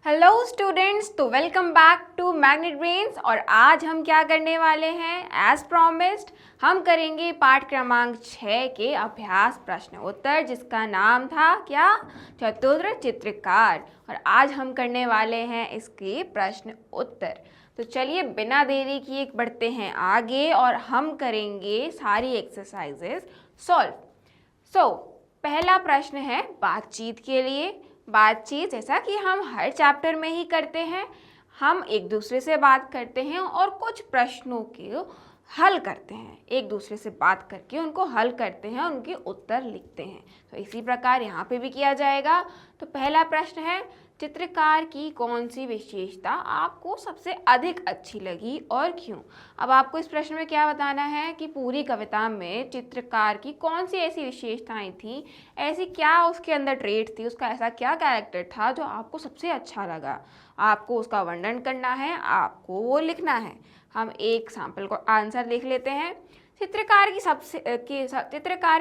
Hello students, तो welcome back to magnet brains. और आज हम क्या करने वाले हैं? एज प्रॉमिस्ड हम करेंगे पाठ क्रमांक 6 के अभ्यास प्रश्न उत्तर, जिसका नाम था क्या? चतुर चित्रकार। और आज हम करने वाले हैं इसके प्रश्न उत्तर। तो चलिए बिना देरी किए बढ़ते हैं आगे और हम करेंगे सारी एक्सरसाइजेस सॉल्व। पहला प्रश्न है बातचीत के लिए। बातचीत जैसा कि हम हर चैप्टर में ही करते हैं, हम एक दूसरे से बात करते हैं और कुछ प्रश्नों के हल करते हैं। एक दूसरे से बात करके उनको हल करते हैं, उनके उत्तर लिखते हैं। तो इसी प्रकार यहाँ पे भी किया जाएगा। तो पहला प्रश्न है, चित्रकार की कौन सी विशेषता आपको सबसे अधिक अच्छी लगी और क्यों? अब आपको इस प्रश्न में क्या बताना है कि पूरी कविता में चित्रकार की कौन सी ऐसी विशेषताएं थी, ऐसी क्या उसके अंदर ट्रेट थी, उसका ऐसा क्या कैरेक्टर था जो आपको सबसे अच्छा लगा। आपको उसका वर्णन करना है, आपको वो लिखना है। हम एक सैंपल को आंसर लिख लेते हैं। चित्रकार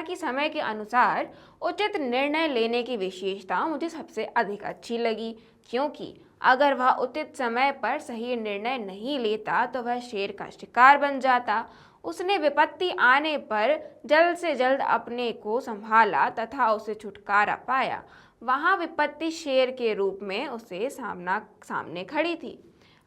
की समय के अनुसार उचित निर्णय लेने की विशेषता मुझे सबसे अधिक अच्छी लगी, क्योंकि अगर वह उचित समय पर सही निर्णय नहीं लेता तो वह शेर का शिकार बन जाता। उसने विपत्ति आने पर जल्द से जल्द अपने को संभाला तथा उसे छुटकारा पाया। वहाँ विपत्ति शेर के रूप में उसे सामने खड़ी थी।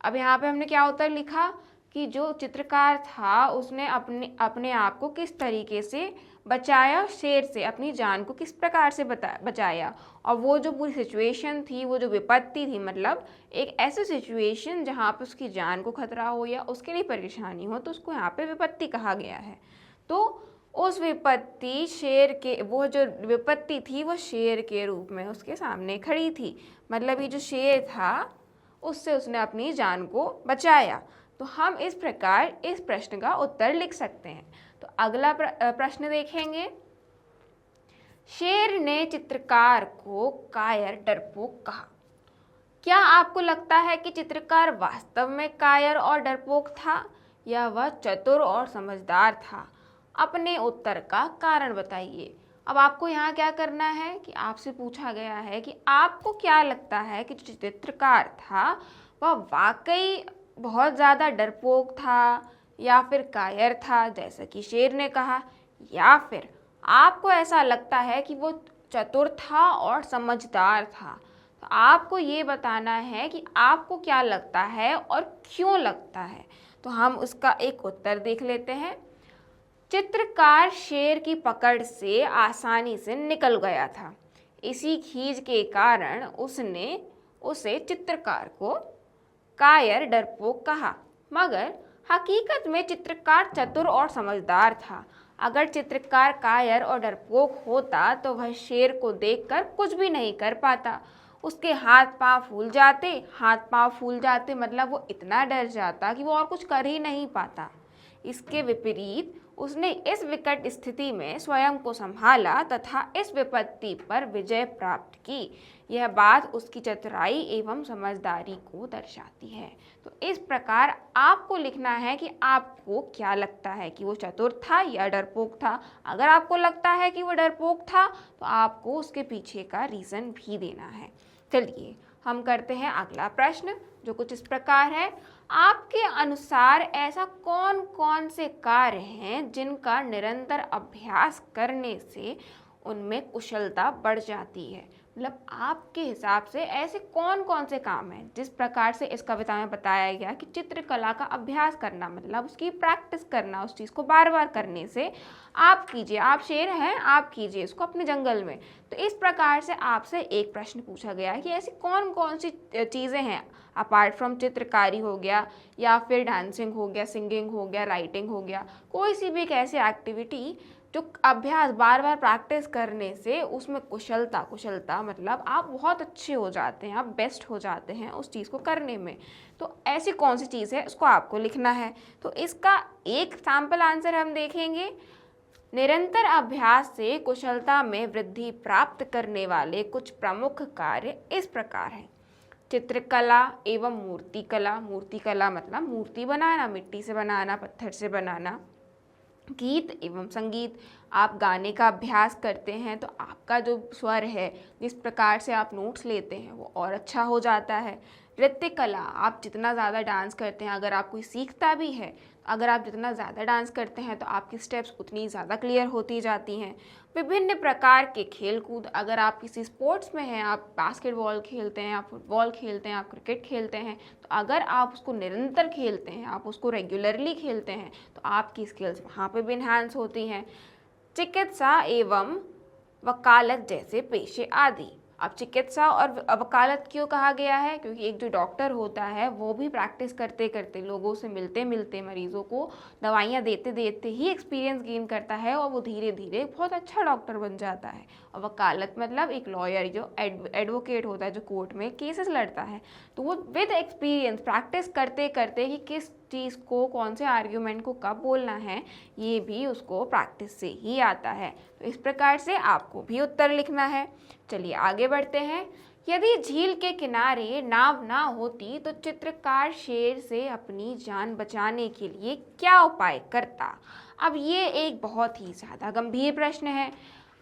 अब यहाँ पे हमने क्या उत्तर लिखा कि जो चित्रकार था उसने अपने आप को किस तरीके से बचाया, शेर से अपनी जान को किस प्रकार से बचाया। और वो जो पूरी सिचुएशन थी, वो जो विपत्ति थी, मतलब एक ऐसी सिचुएशन जहाँ पे उसकी जान को खतरा हो या उसके लिए परेशानी हो, तो उसको यहाँ पे विपत्ति कहा गया है। तो उस विपत्ति वो जो विपत्ति थी वो शेर के रूप में उसके सामने खड़ी थी। मतलब ये जो शेर था उससे उसने अपनी जान को बचाया। तो हम इस प्रकार इस प्रश्न का उत्तर लिख सकते हैं। तो अगला प्रश्न देखेंगे। शेर ने चित्रकार को कायर डरपोक कहा। क्या आपको लगता है कि चित्रकार वास्तव में कायर और डरपोक था, या वह चतुर और समझदार था? अपने उत्तर का कारण बताइए। अब आपको यहाँ क्या करना है कि आपसे पूछा गया है कि आपको क्या लगता है कि जो चित्रकार था वह वाकई बहुत ज़्यादा डरपोक था या फिर कायर था जैसा कि शेर ने कहा, या फिर आपको ऐसा लगता है कि वो चतुर था और समझदार था। तो आपको ये बताना है कि आपको क्या लगता है और क्यों लगता है। तो हम उसका एक उत्तर देख लेते हैं। चित्रकार शेर की पकड़ से आसानी से निकल गया था। इसी खींच के कारण उसने उसे चित्रकार को कायर डरपोक कहा, मगर हकीकत में चित्रकार चतुर और समझदार था। अगर चित्रकार कायर और डरपोक होता तो वह शेर को देखकर कुछ भी नहीं कर पाता। उसके हाथ पांव फूल जाते, मतलब वो इतना डर जाता कि वो और कुछ कर ही नहीं पाता। इसके विपरीत उसने इस विकट स्थिति में स्वयं को संभाला तथा इस विपत्ति पर विजय प्राप्त की। यह बात उसकी चतुराई एवं समझदारी को दर्शाती है। तो इस प्रकार आपको लिखना है कि आपको क्या लगता है कि वो चतुर था या डरपोक था। अगर आपको लगता है कि वो डरपोक था तो आपको उसके पीछे का रीज़न भी देना है। चलिए हम करते हैं अगला प्रश्न, जो कुछ इस प्रकार है। आपके अनुसार ऐसा कौन कौन से कार्य हैं जिनका निरंतर अभ्यास करने से उनमें कुशलता बढ़ जाती है? मतलब आपके हिसाब से ऐसे कौन कौन से काम हैं? जिस प्रकार से इस कविता में बताया गया कि चित्रकला का अभ्यास करना मतलब उसकी प्रैक्टिस करना, उस चीज़ को बार बार करने से आप कीजिए, आप शेर हैं, आप कीजिए इसको अपने जंगल में। तो इस प्रकार से आपसे एक प्रश्न पूछा गया है कि ऐसी कौन कौन सी चीज़ें हैं, अपार्ट फ्रॉम चित्रकारी हो गया या फिर डांसिंग हो गया, सिंगिंग हो गया, राइटिंग हो गया, कोई सी भी एक ऐसी एक्टिविटी जो अभ्यास बार बार प्रैक्टिस करने से उसमें कुशलता मतलब आप बहुत अच्छे हो जाते हैं, आप बेस्ट हो जाते हैं उस चीज़ को करने में। तो ऐसी कौन सी चीज़ है, उसको आपको लिखना है। तो इसका एक सैम्पल आंसर हम देखेंगे। निरंतर अभ्यास से कुशलता में वृद्धि प्राप्त करने वाले कुछ प्रमुख कार्य इस प्रकार हैं। चित्रकला एवं मूर्तिकला। मूर्तिकला मतलब मूर्ति बनाना, मिट्टी से बनाना, पत्थर से बनाना। गीत एवं संगीत, आप गाने का अभ्यास करते हैं तो आपका जो स्वर है, जिस प्रकार से आप नोट्स लेते हैं, वो और अच्छा हो जाता है। नृत्य कला, आप जितना ज़्यादा डांस करते हैं, अगर आप कोई सीखता भी है, अगर आप जितना ज़्यादा डांस करते हैं तो आपकी स्टेप्स उतनी ज़्यादा क्लियर होती जाती हैं। विभिन्न प्रकार के खेल कूद, अगर आप किसी स्पोर्ट्स में हैं, आप बास्केटबॉल खेलते हैं, आप फुटबॉल खेलते हैं, आप क्रिकेट खेलते हैं, तो अगर आप उसको निरंतर खेलते हैं, आप उसको रेगुलरली खेलते हैं, तो आपकी स्किल्स वहाँ पे भी इन्हांस होती हैं। चिकित्सा एवं वकालत जैसे पेशे आदि। अब चिकित्सा और वकालत क्यों कहा गया है? क्योंकि एक जो डॉक्टर होता है वो भी प्रैक्टिस करते करते, लोगों से मिलते मिलते, मरीजों को दवाइयाँ देते देते ही एक्सपीरियंस गेन करता है और वो धीरे धीरे बहुत अच्छा डॉक्टर बन जाता है। और वकालत मतलब एक लॉयर जो एडवोकेट होता है, जो कोर्ट में केसेस लड़ता है, तो वो विद एक्सपीरियंस प्रैक्टिस करते करते कि किस चीज़ को, कौन से आर्ग्यूमेंट को कब बोलना है, ये भी उसको प्रैक्टिस से ही आता है। तो इस प्रकार से आपको भी उत्तर लिखना है। चलिए आगे बढ़ते हैं। यदि झील के किनारे नाव ना होती तो चित्रकार शेर से अपनी जान बचाने के लिए क्या उपाय करता? अब ये एक बहुत ही ज़्यादा गंभीर प्रश्न है।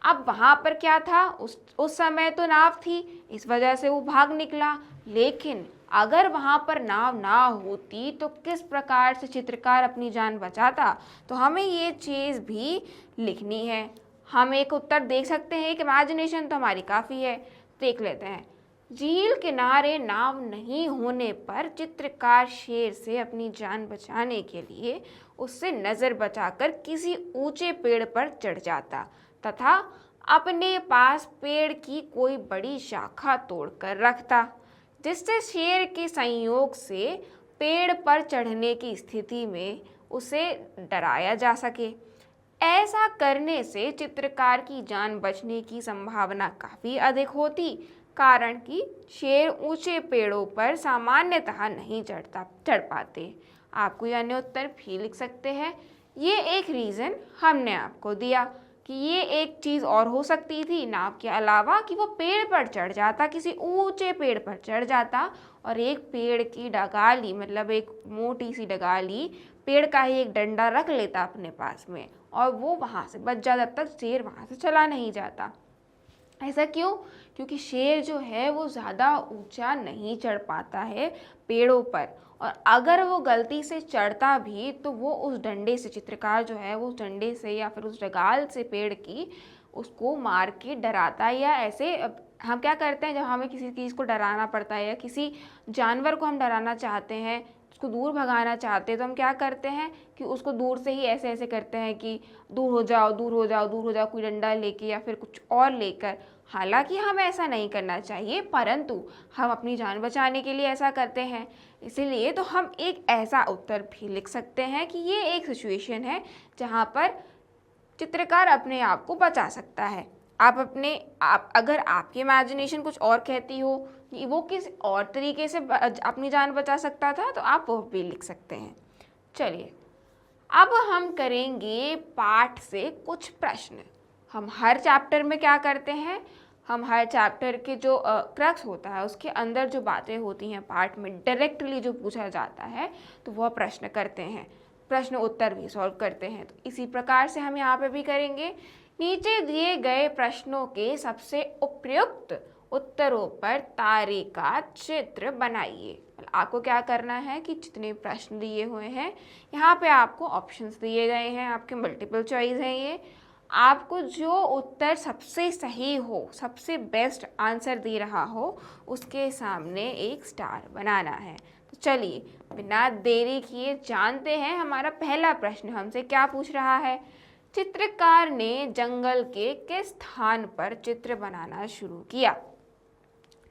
अब वहाँ पर क्या था, उस समय तो नाव थी, इस वजह से वो भाग निकला, लेकिन अगर वहाँ पर नाव ना होती तो किस प्रकार से चित्रकार अपनी जान बचाता? तो हमें ये चीज़ भी लिखनी है। हम एक उत्तर देख सकते हैं, एक इमेजिनेशन तो हमारी काफ़ी है, देख लेते हैं। झील किनारे नाव नहीं होने पर चित्रकार शेर से अपनी जान बचाने के लिए उससे नज़र बचाकर किसी ऊंचे पेड़ पर चढ़ जाता तथा अपने पास पेड़ की कोई बड़ी शाखा तोड़कर रखता, जिससे शेर के संयोग से पेड़ पर चढ़ने की स्थिति में उसे डराया जा सके। ऐसा करने से चित्रकार की जान बचने की संभावना काफ़ी अधिक होती, कारण कि शेर ऊंचे पेड़ों पर सामान्यतः नहीं चढ़ पाते। आप कोई अन्य उत्तर भी लिख सकते हैं। ये एक रीज़न हमने आपको दिया कि ये एक चीज़ और हो सकती थी नाव के अलावा, कि वो पेड़ पर चढ़ जाता, किसी ऊंचे पेड़ पर चढ़ जाता और एक पेड़ की डगाली, मतलब एक मोटी सी डगाली, पेड़ का ही एक डंडा रख लेता अपने पास में और वो वहाँ से बच जाता, जब तक शेर वहाँ से चला नहीं जाता। ऐसा क्यों? क्योंकि शेर जो है वो ज़्यादा ऊंचा नहीं चढ़ पाता है पेड़ों पर, और अगर वो गलती से चढ़ता भी तो वो उस डंडे से, चित्रकार जो है वो उस डंडे से या फिर उस डगाल से पेड़ की उसको मार के डराता। या ऐसे हम क्या करते हैं, जब हमें किसी चीज़ को डराना पड़ता है या किसी जानवर को हम डराना चाहते हैं, उसको दूर भगाना चाहते हैं, तो हम क्या करते हैं कि उसको दूर से ही ऐसे ऐसे करते हैं कि दूर हो जाओ, दूर हो जाओ, दूर हो जाओ, कोई डंडा लेके या फिर कुछ और लेकर। हालांकि हमें ऐसा नहीं करना चाहिए, परंतु हम अपनी जान बचाने के लिए ऐसा करते हैं। इसीलिए तो हम एक ऐसा उत्तर भी लिख सकते हैं कि ये एक सिचुएशन है जहाँ पर चित्रकार अपने आप को बचा सकता है। आप अगर आपकी इमेजिनेशन कुछ और कहती हो कि वो किस और तरीके से अपनी जान बचा सकता था, तो आप वो भी लिख सकते हैं। चलिए अब हम करेंगे पाठ से कुछ प्रश्न। हम हर चैप्टर में क्या करते हैं, हम हर चैप्टर के जो क्रक्स होता है उसके अंदर जो बातें होती हैं पाठ में डायरेक्टली जो पूछा जाता है, तो वह प्रश्न करते हैं, प्रश्न उत्तर भी सॉल्व करते हैं। तो इसी प्रकार से हम यहाँ पे भी करेंगे। नीचे दिए गए प्रश्नों के सबसे उपयुक्त उत्तरों पर तारे का चित्र बनाइए। आपको क्या करना है कि जितने प्रश्न दिए हुए हैं यहाँ पे आपको ऑप्शंस दिए गए हैं, आपके मल्टीपल चॉइस हैं ये। आपको जो उत्तर सबसे सही हो, सबसे बेस्ट आंसर दे रहा हो, उसके सामने एक स्टार बनाना है। तो चलिए बिना देरी किए जानते हैं हमारा पहला प्रश्न हमसे क्या पूछ रहा है। चित्रकार ने जंगल के किस स्थान पर चित्र बनाना शुरू किया?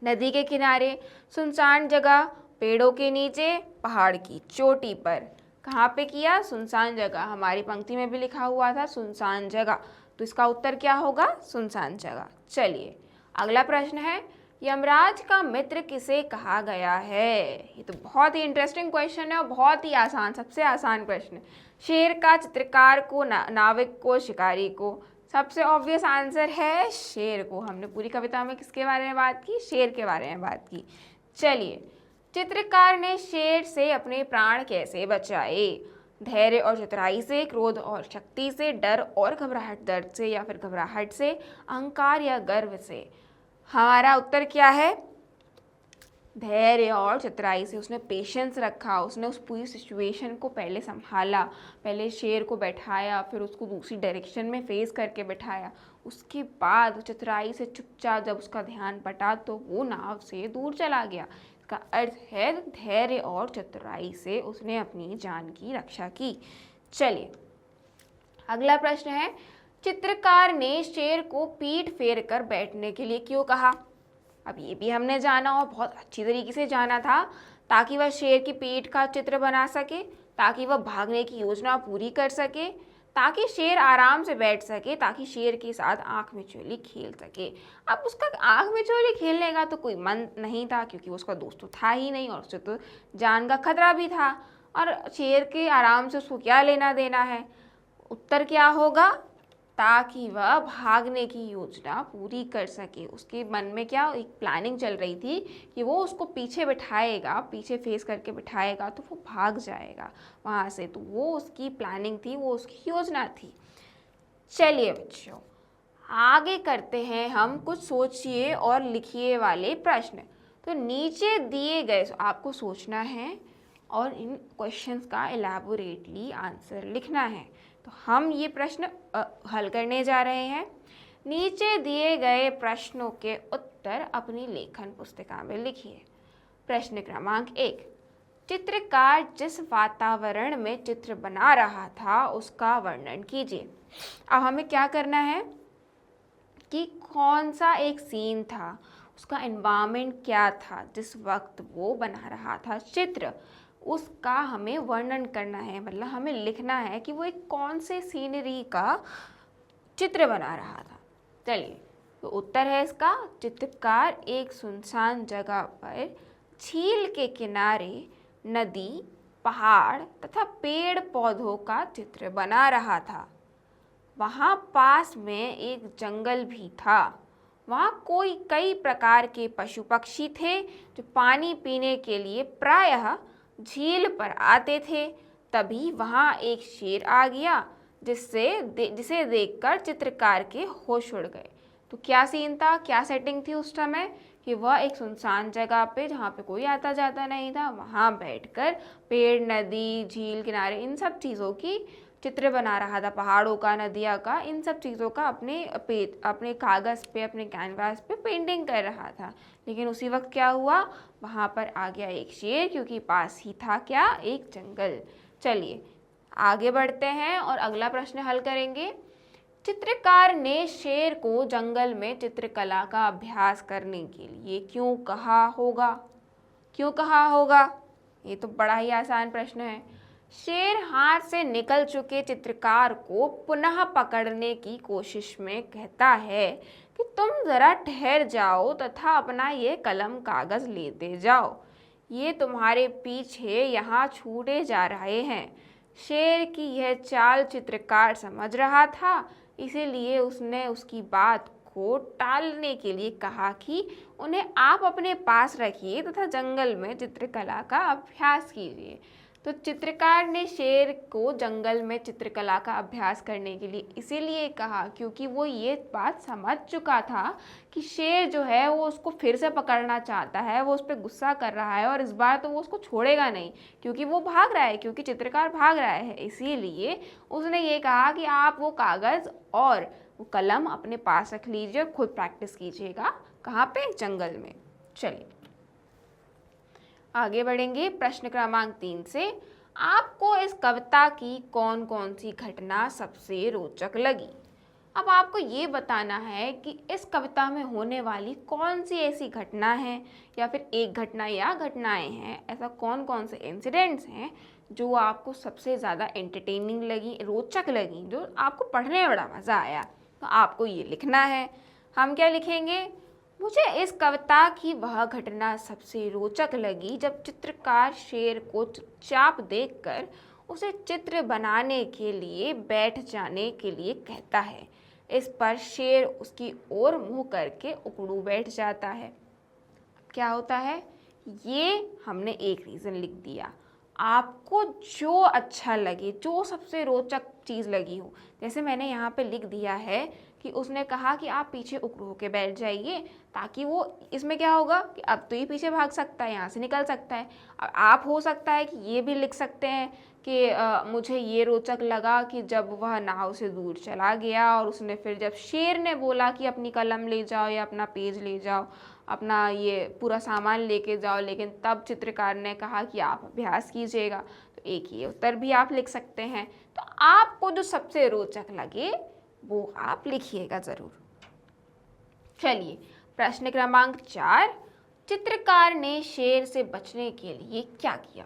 नदी के किनारे, सुनसान जगह, पेड़ों के नीचे, पहाड़ की चोटी पर। कहाँ पे किया? सुनसान जगह। हमारी पंक्ति में भी लिखा हुआ था सुनसान जगह, तो इसका उत्तर क्या होगा? सुनसान जगह। चलिए अगला प्रश्न है, यमराज का मित्र किसे कहा गया है? ये तो बहुत ही इंटरेस्टिंग क्वेश्चन है और बहुत ही आसान, सबसे आसान प्रश्न। शेर का, चित्रकार को, नाविक को, शिकारी को? सबसे ऑब्वियस आंसर है शेर को। हमने पूरी कविता में किसके बारे में बात की? शेर के बारे में बात की। चलिए चित्रकार ने शेर से अपने प्राण कैसे बचाए? धैर्य और चतुराई से, क्रोध और शक्ति से, डर और घबराहट, दर्द से या फिर घबराहट से, अहंकार या गर्व से। हमारा उत्तर क्या है? धैर्य और चतुराई से। उसने पेशेंस रखा, उसने उस पूरी सिचुएशन को पहले संभाला, पहले शेर को बैठाया, फिर उसको दूसरी डायरेक्शन में फेस करके बैठाया, उसके बाद चतुराई से चुपचाप जब उसका ध्यान बटा तो वो नाव से दूर चला गया। इसका अर्थ है धैर्य और चतुराई से उसने अपनी जान की रक्षा की। चलिए अगला प्रश्न है, चित्रकार ने शेर को पीठ फेर कर बैठने के लिए क्यों कहा? अब ये भी हमने जाना और बहुत अच्छी तरीके से जाना था, ताकि वह शेर की पीठ का चित्र बना सके, ताकि वह भागने की योजना पूरी कर सके, ताकि शेर आराम से बैठ सके, ताकि शेर के साथ आंख मिचौली खेल सके। अब उसका आंख मिचौली खेलने का तो कोई मन नहीं था, क्योंकि उसका दोस्त तो था ही नहीं और उसे तो जान का खतरा भी था, और शेर के आराम से उसको क्या लेना देना है। उत्तर क्या होगा? ताकि वह भागने की योजना पूरी कर सके। उसके मन में क्या एक प्लानिंग चल रही थी कि वो उसको पीछे बिठाएगा, पीछे फेस करके बिठाएगा तो वो भाग जाएगा वहाँ से। तो वो उसकी प्लानिंग थी, वो उसकी योजना थी। चलिए बच्चों आगे करते हैं हम कुछ सोचिए और लिखिए वाले प्रश्न। तो नीचे दिए गए आपको सोचना है और इन क्वेश्चंस का एलैबोरेटली आंसर लिखना है। तो हम ये प्रश्न हल करने जा रहे हैं। नीचे दिए गए प्रश्नों के उत्तर अपनी लेखन पुस्तिका में लिखिए। प्रश्न क्रमांक 1, चित्रकार जिस वातावरण में चित्र बना रहा था उसका वर्णन कीजिए। अब हमें क्या करना है कि कौन सा एक सीन था, उसका एनवायरनमेंट क्या था जिस वक्त वो बना रहा था चित्र, उसका हमें वर्णन करना है। मतलब हमें लिखना है कि वो एक कौन से सीनरी का चित्र बना रहा था। चलिए तो उत्तर है इसका, चित्रकार एक सुनसान जगह पर झील के किनारे नदी, पहाड़ तथा पेड़ पौधों का चित्र बना रहा था। वहाँ पास में एक जंगल भी था। वहाँ कई प्रकार के पशु पक्षी थे जो पानी पीने के लिए प्रायः झील पर आते थे। तभी वहाँ एक शेर आ गया जिसे देखकर चित्रकार के होश उड़ गए। तो क्या सीन था, क्या सेटिंग थी उस समय कि वह एक सुनसान जगह पे जहाँ पे कोई आता जाता नहीं था, वहाँ बैठकर पेड़, नदी, झील किनारे इन सब चीज़ों की चित्र बना रहा था, पहाड़ों का, नदियों का, इन सब चीज़ों का अपने कागज़ पे, अपने कैनवास पे पेंटिंग कर रहा था। लेकिन उसी वक्त क्या हुआ, वहाँ पर आ गया एक शेर, क्योंकि पास ही था क्या, एक जंगल। चलिए आगे बढ़ते हैं और अगला प्रश्न हल करेंगे। चित्रकार ने शेर को जंगल में चित्रकला का अभ्यास करने के लिए क्यों कहा होगा? क्यों कहा होगा? ये तो बड़ा ही आसान प्रश्न है। शेर हाथ से निकल चुके चित्रकार को पुनः पकड़ने की कोशिश में कहता है कि तुम जरा ठहर जाओ तथा अपना ये कलम कागज लेते जाओ, ये तुम्हारे पीछे यहाँ छूटे जा रहे हैं। शेर की यह चाल चित्रकार समझ रहा था, इसीलिए उसने उसकी बात को टालने के लिए कहा कि उन्हें आप अपने पास रखिए तथा जंगल में चित्रकला का अभ्यास कीजिए। तो चित्रकार ने शेर को जंगल में चित्रकला का अभ्यास करने के लिए इसीलिए कहा क्योंकि वो ये बात समझ चुका था कि शेर जो है वो उसको फिर से पकड़ना चाहता है, वो उस पर गुस्सा कर रहा है और इस बार तो वो उसको छोड़ेगा नहीं, क्योंकि वो भाग रहा है, क्योंकि चित्रकार भाग रहा है। इसीलिए उसने ये कहा कि आप वो कागज़ और वो कलम अपने पास रख लीजिए और खुद प्रैक्टिस कीजिएगा। कहाँ पे? जंगल में। चलिए आगे बढ़ेंगे प्रश्न क्रमांक 3 से। आपको इस कविता की कौन कौन सी घटना सबसे रोचक लगी? अब आपको ये बताना है कि इस कविता में होने वाली कौन सी ऐसी घटना है या फिर एक घटना या घटनाएं हैं, ऐसा कौन कौन से इंसिडेंट्स हैं जो आपको सबसे ज़्यादा एंटरटेनिंग लगी, रोचक लगी, जो आपको पढ़ने में बड़ा मज़ा आया। तो आपको ये लिखना है। हम क्या लिखेंगे? मुझे इस कविता की वह घटना सबसे रोचक लगी जब चित्रकार शेर को चुपचाप देखकर उसे चित्र बनाने के लिए बैठ जाने के लिए कहता है। इस पर शेर उसकी ओर मुंह करके उकड़ू बैठ जाता है। क्या होता है? ये हमने एक रीज़न लिख दिया। आपको जो अच्छा लगे, जो सबसे रोचक चीज़ लगी हो। जैसे मैंने यहाँ पे लिख दिया है कि उसने कहा कि आप पीछे उकड़ू होके बैठ जाइए, ताकि वो, इसमें क्या होगा कि अब तो ये पीछे भाग सकता है, यहाँ से निकल सकता है। अब आप हो सकता है कि ये भी लिख सकते हैं कि मुझे ये रोचक लगा कि जब वह नाव से दूर चला गया और उसने फिर जब शेर ने बोला कि अपनी कलम ले जाओ या अपना पेज ले जाओ, अपना ये पूरा सामान लेके जाओ, लेकिन तब चित्रकार ने कहा कि आप अभ्यास कीजिएगा। तो एक ये उत्तर भी आप लिख सकते हैं। तो आपको जो सबसे रोचक लगे वो आप लिखिएगा ज़रूर। चलिए, प्रश्न क्रमांक 4, चित्रकार ने शेर से बचने के लिए क्या किया?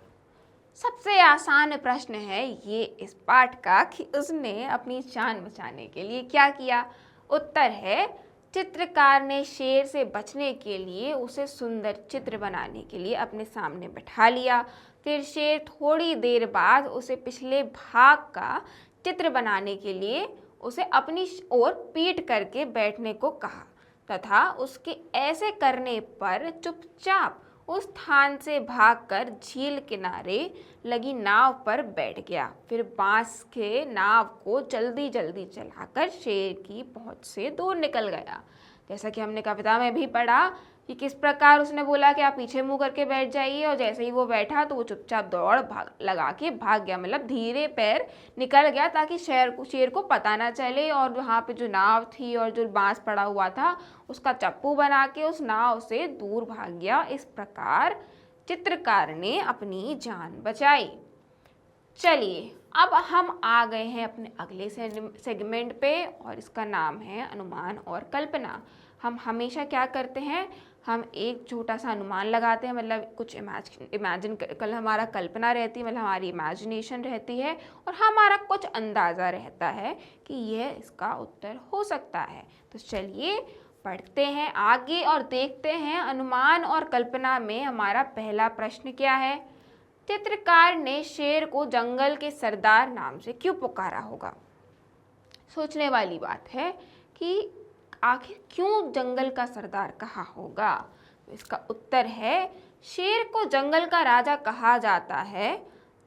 सबसे आसान प्रश्न है ये इस पाठ का कि उसने अपनी जान बचाने के लिए क्या किया। उत्तर है, चित्रकार ने शेर से बचने के लिए उसे सुंदर चित्र बनाने के लिए अपने सामने बैठा लिया। फिर शेर थोड़ी देर बाद उसे पिछले भाग का चित्र बनाने के लिए उसे अपनी ओर पीट करके बैठने को कहा तथा उसके ऐसे करने पर चुपचाप उस स्थान से भागकर झील किनारे लगी नाव पर बैठ गया। फिर बांस के नाव को जल्दी जल्दी चलाकर शेर की पहुंच से दूर निकल गया। जैसा कि हमने कविता में भी पढ़ा कि किस प्रकार उसने बोला कि आप पीछे मुंह करके बैठ जाइए, और जैसे ही वो बैठा तो वो चुपचाप दौड़ लगा के भाग गया, मतलब धीरे पैर निकल गया ताकि शेर को पता ना चले, और वहाँ पे जो नाव थी और जो बांस पड़ा हुआ था उसका चप्पू बना के उस नाव से दूर भाग गया। इस प्रकार चित्रकार ने अपनी जान बचाई। चलिए, अब हम आ गए हैं अपने अगले सेगमेंट पे, और इसका नाम है अनुमान और कल्पना। हम हमेशा क्या करते हैं, हम एक छोटा सा अनुमान लगाते हैं, मतलब कुछ इमेजिन कल हमारा कल्पना रहती है, मतलब हमारी इमेजिनेशन रहती है, और हमारा कुछ अंदाज़ा रहता है कि यह इसका उत्तर हो सकता है। तो चलिए पढ़ते हैं आगे और देखते हैं अनुमान और कल्पना में हमारा पहला प्रश्न क्या है। चित्रकार ने शेर को जंगल के सरदार नाम से क्यों पुकारा होगा? सोचने वाली बात है कि आखिर क्यों जंगल का सरदार कहा होगा। तो इसका उत्तर है, शेर को जंगल का राजा कहा जाता है।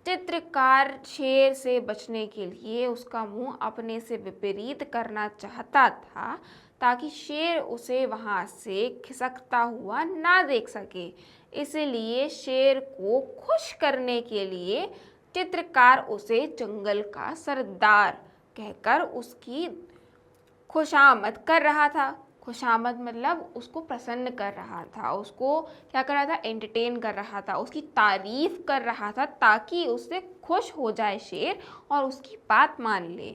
चित्रकार शेर से बचने के लिए उसका मुंह अपने से विपरीत करना चाहता था ताकि शेर उसे वहां से खिसकता हुआ ना देख सके। इसलिए शेर को खुश करने के लिए चित्रकार उसे जंगल का सरदार कहकर उसकी खुशामद कर रहा था। खुशामद मतलब उसको प्रसन्न कर रहा था, उसको क्या कर रहा था, एंटरटेन कर रहा था, उसकी तारीफ कर रहा था ताकि उससे खुश हो जाए शेर और उसकी बात मान ले,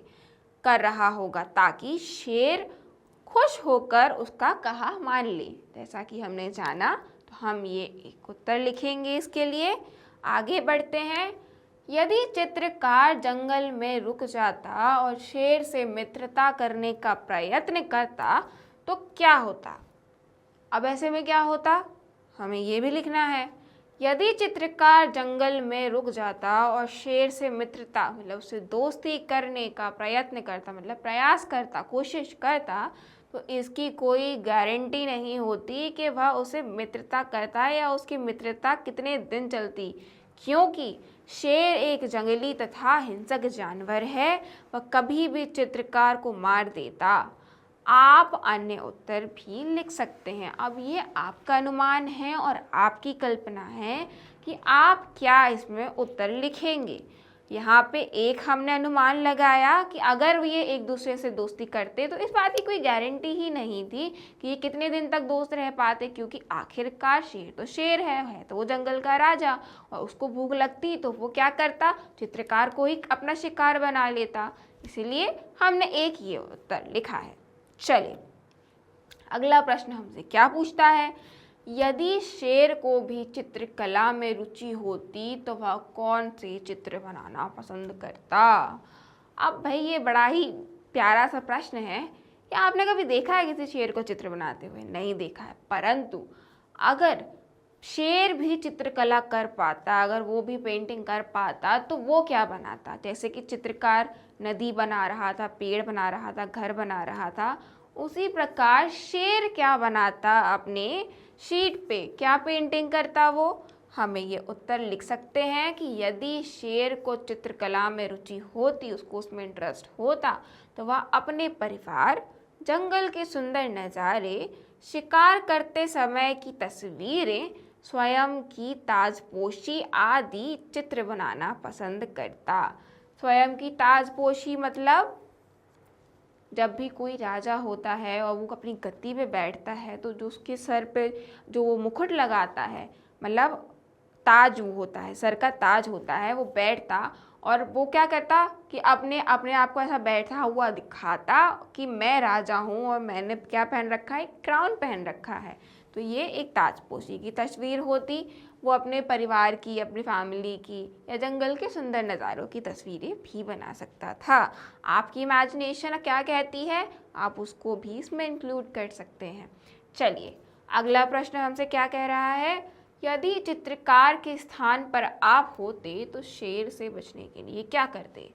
कर रहा होगा ताकि शेर खुश होकर उसका कहा मान ले। जैसा कि हमने जाना, तो हम ये एक उत्तर लिखेंगे इसके लिए। आगे बढ़ते हैं। यदि चित्रकार जंगल में रुक जाता और शेर से मित्रता करने का प्रयत्न करता तो क्या होता? अब ऐसे में क्या होता, हमें ये भी लिखना है। यदि चित्रकार जंगल में रुक जाता और शेर से मित्रता मतलब उससे दोस्ती करने का प्रयत्न करता, मतलब प्रयास करता, कोशिश करता, तो इसकी कोई गारंटी नहीं होती कि वह उसे मित्रता करता है या उसकी मित्रता कितने दिन चलती, क्योंकि शेर एक जंगली तथा हिंसक जानवर है, वह कभी भी चित्रकार को मार देता। आप अन्य उत्तर भी लिख सकते हैं। अब ये आपका अनुमान है और आपकी कल्पना है कि आप क्या इसमें उत्तर लिखेंगे। यहाँ पे एक हमने अनुमान लगाया कि अगर ये एक दूसरे से दोस्ती करते तो इस बात की कोई गारंटी ही नहीं थी कि ये कितने दिन तक दोस्त रह पाते, क्योंकि आखिरकार शेर तो शेर है तो वो जंगल का राजा, और उसको भूख लगती तो वो क्या करता, चित्रकार को ही अपना शिकार बना लेता। इसीलिए हमने एक ये उत्तर लिखा है। चलिए, अगला प्रश्न हमसे क्या पूछता है, यदि शेर को भी चित्रकला में रुचि होती तो वह कौन से चित्र बनाना पसंद करता? अब भाई ये बड़ा ही प्यारा सा प्रश्न है। क्या आपने कभी देखा है किसी शेर को चित्र बनाते हुए? नहीं देखा है। परंतु अगर शेर भी चित्रकला कर पाता, अगर वो भी पेंटिंग कर पाता, तो वो क्या बनाता? जैसे कि चित्रकार नदी बना रहा था, पेड़ बना रहा था, घर बना रहा था, उसी प्रकार शेर क्या बनाता, अपने शीट पे क्या पेंटिंग करता वो? हमें ये उत्तर लिख सकते हैं कि यदि शेर को चित्रकला में रुचि होती, उसको उसमें इंटरेस्ट होता, तो वह अपने परिवार, जंगल के सुंदर नज़ारे, शिकार करते समय की तस्वीरें, स्वयं की ताजपोशी आदि चित्र बनाना पसंद करता। स्वयं की ताजपोशी मतलब जब भी कोई राजा होता है और वो अपनी गद्दी पे बैठता है तो जो उसके सर पे जो वो मुकुट लगाता है, मतलब ताज वो होता है, सर का ताज होता है, वो बैठता और वो क्या करता कि अपने अपने आप को ऐसा बैठा हुआ दिखाता कि मैं राजा हूँ और मैंने क्या पहन रखा है, क्राउन पहन रखा है। तो ये एक ताजपोशी की तस्वीर होती। वो अपने परिवार की, अपनी फैमिली की या जंगल के सुंदर नज़ारों की तस्वीरें भी बना सकता था। आपकी इमेजिनेशन क्या कहती है, आप उसको भी इसमें इंक्लूड कर सकते हैं। चलिए अगला प्रश्न हमसे क्या कह रहा है, यदि चित्रकार के स्थान पर आप होते तो शेर से बचने के लिए क्या करते।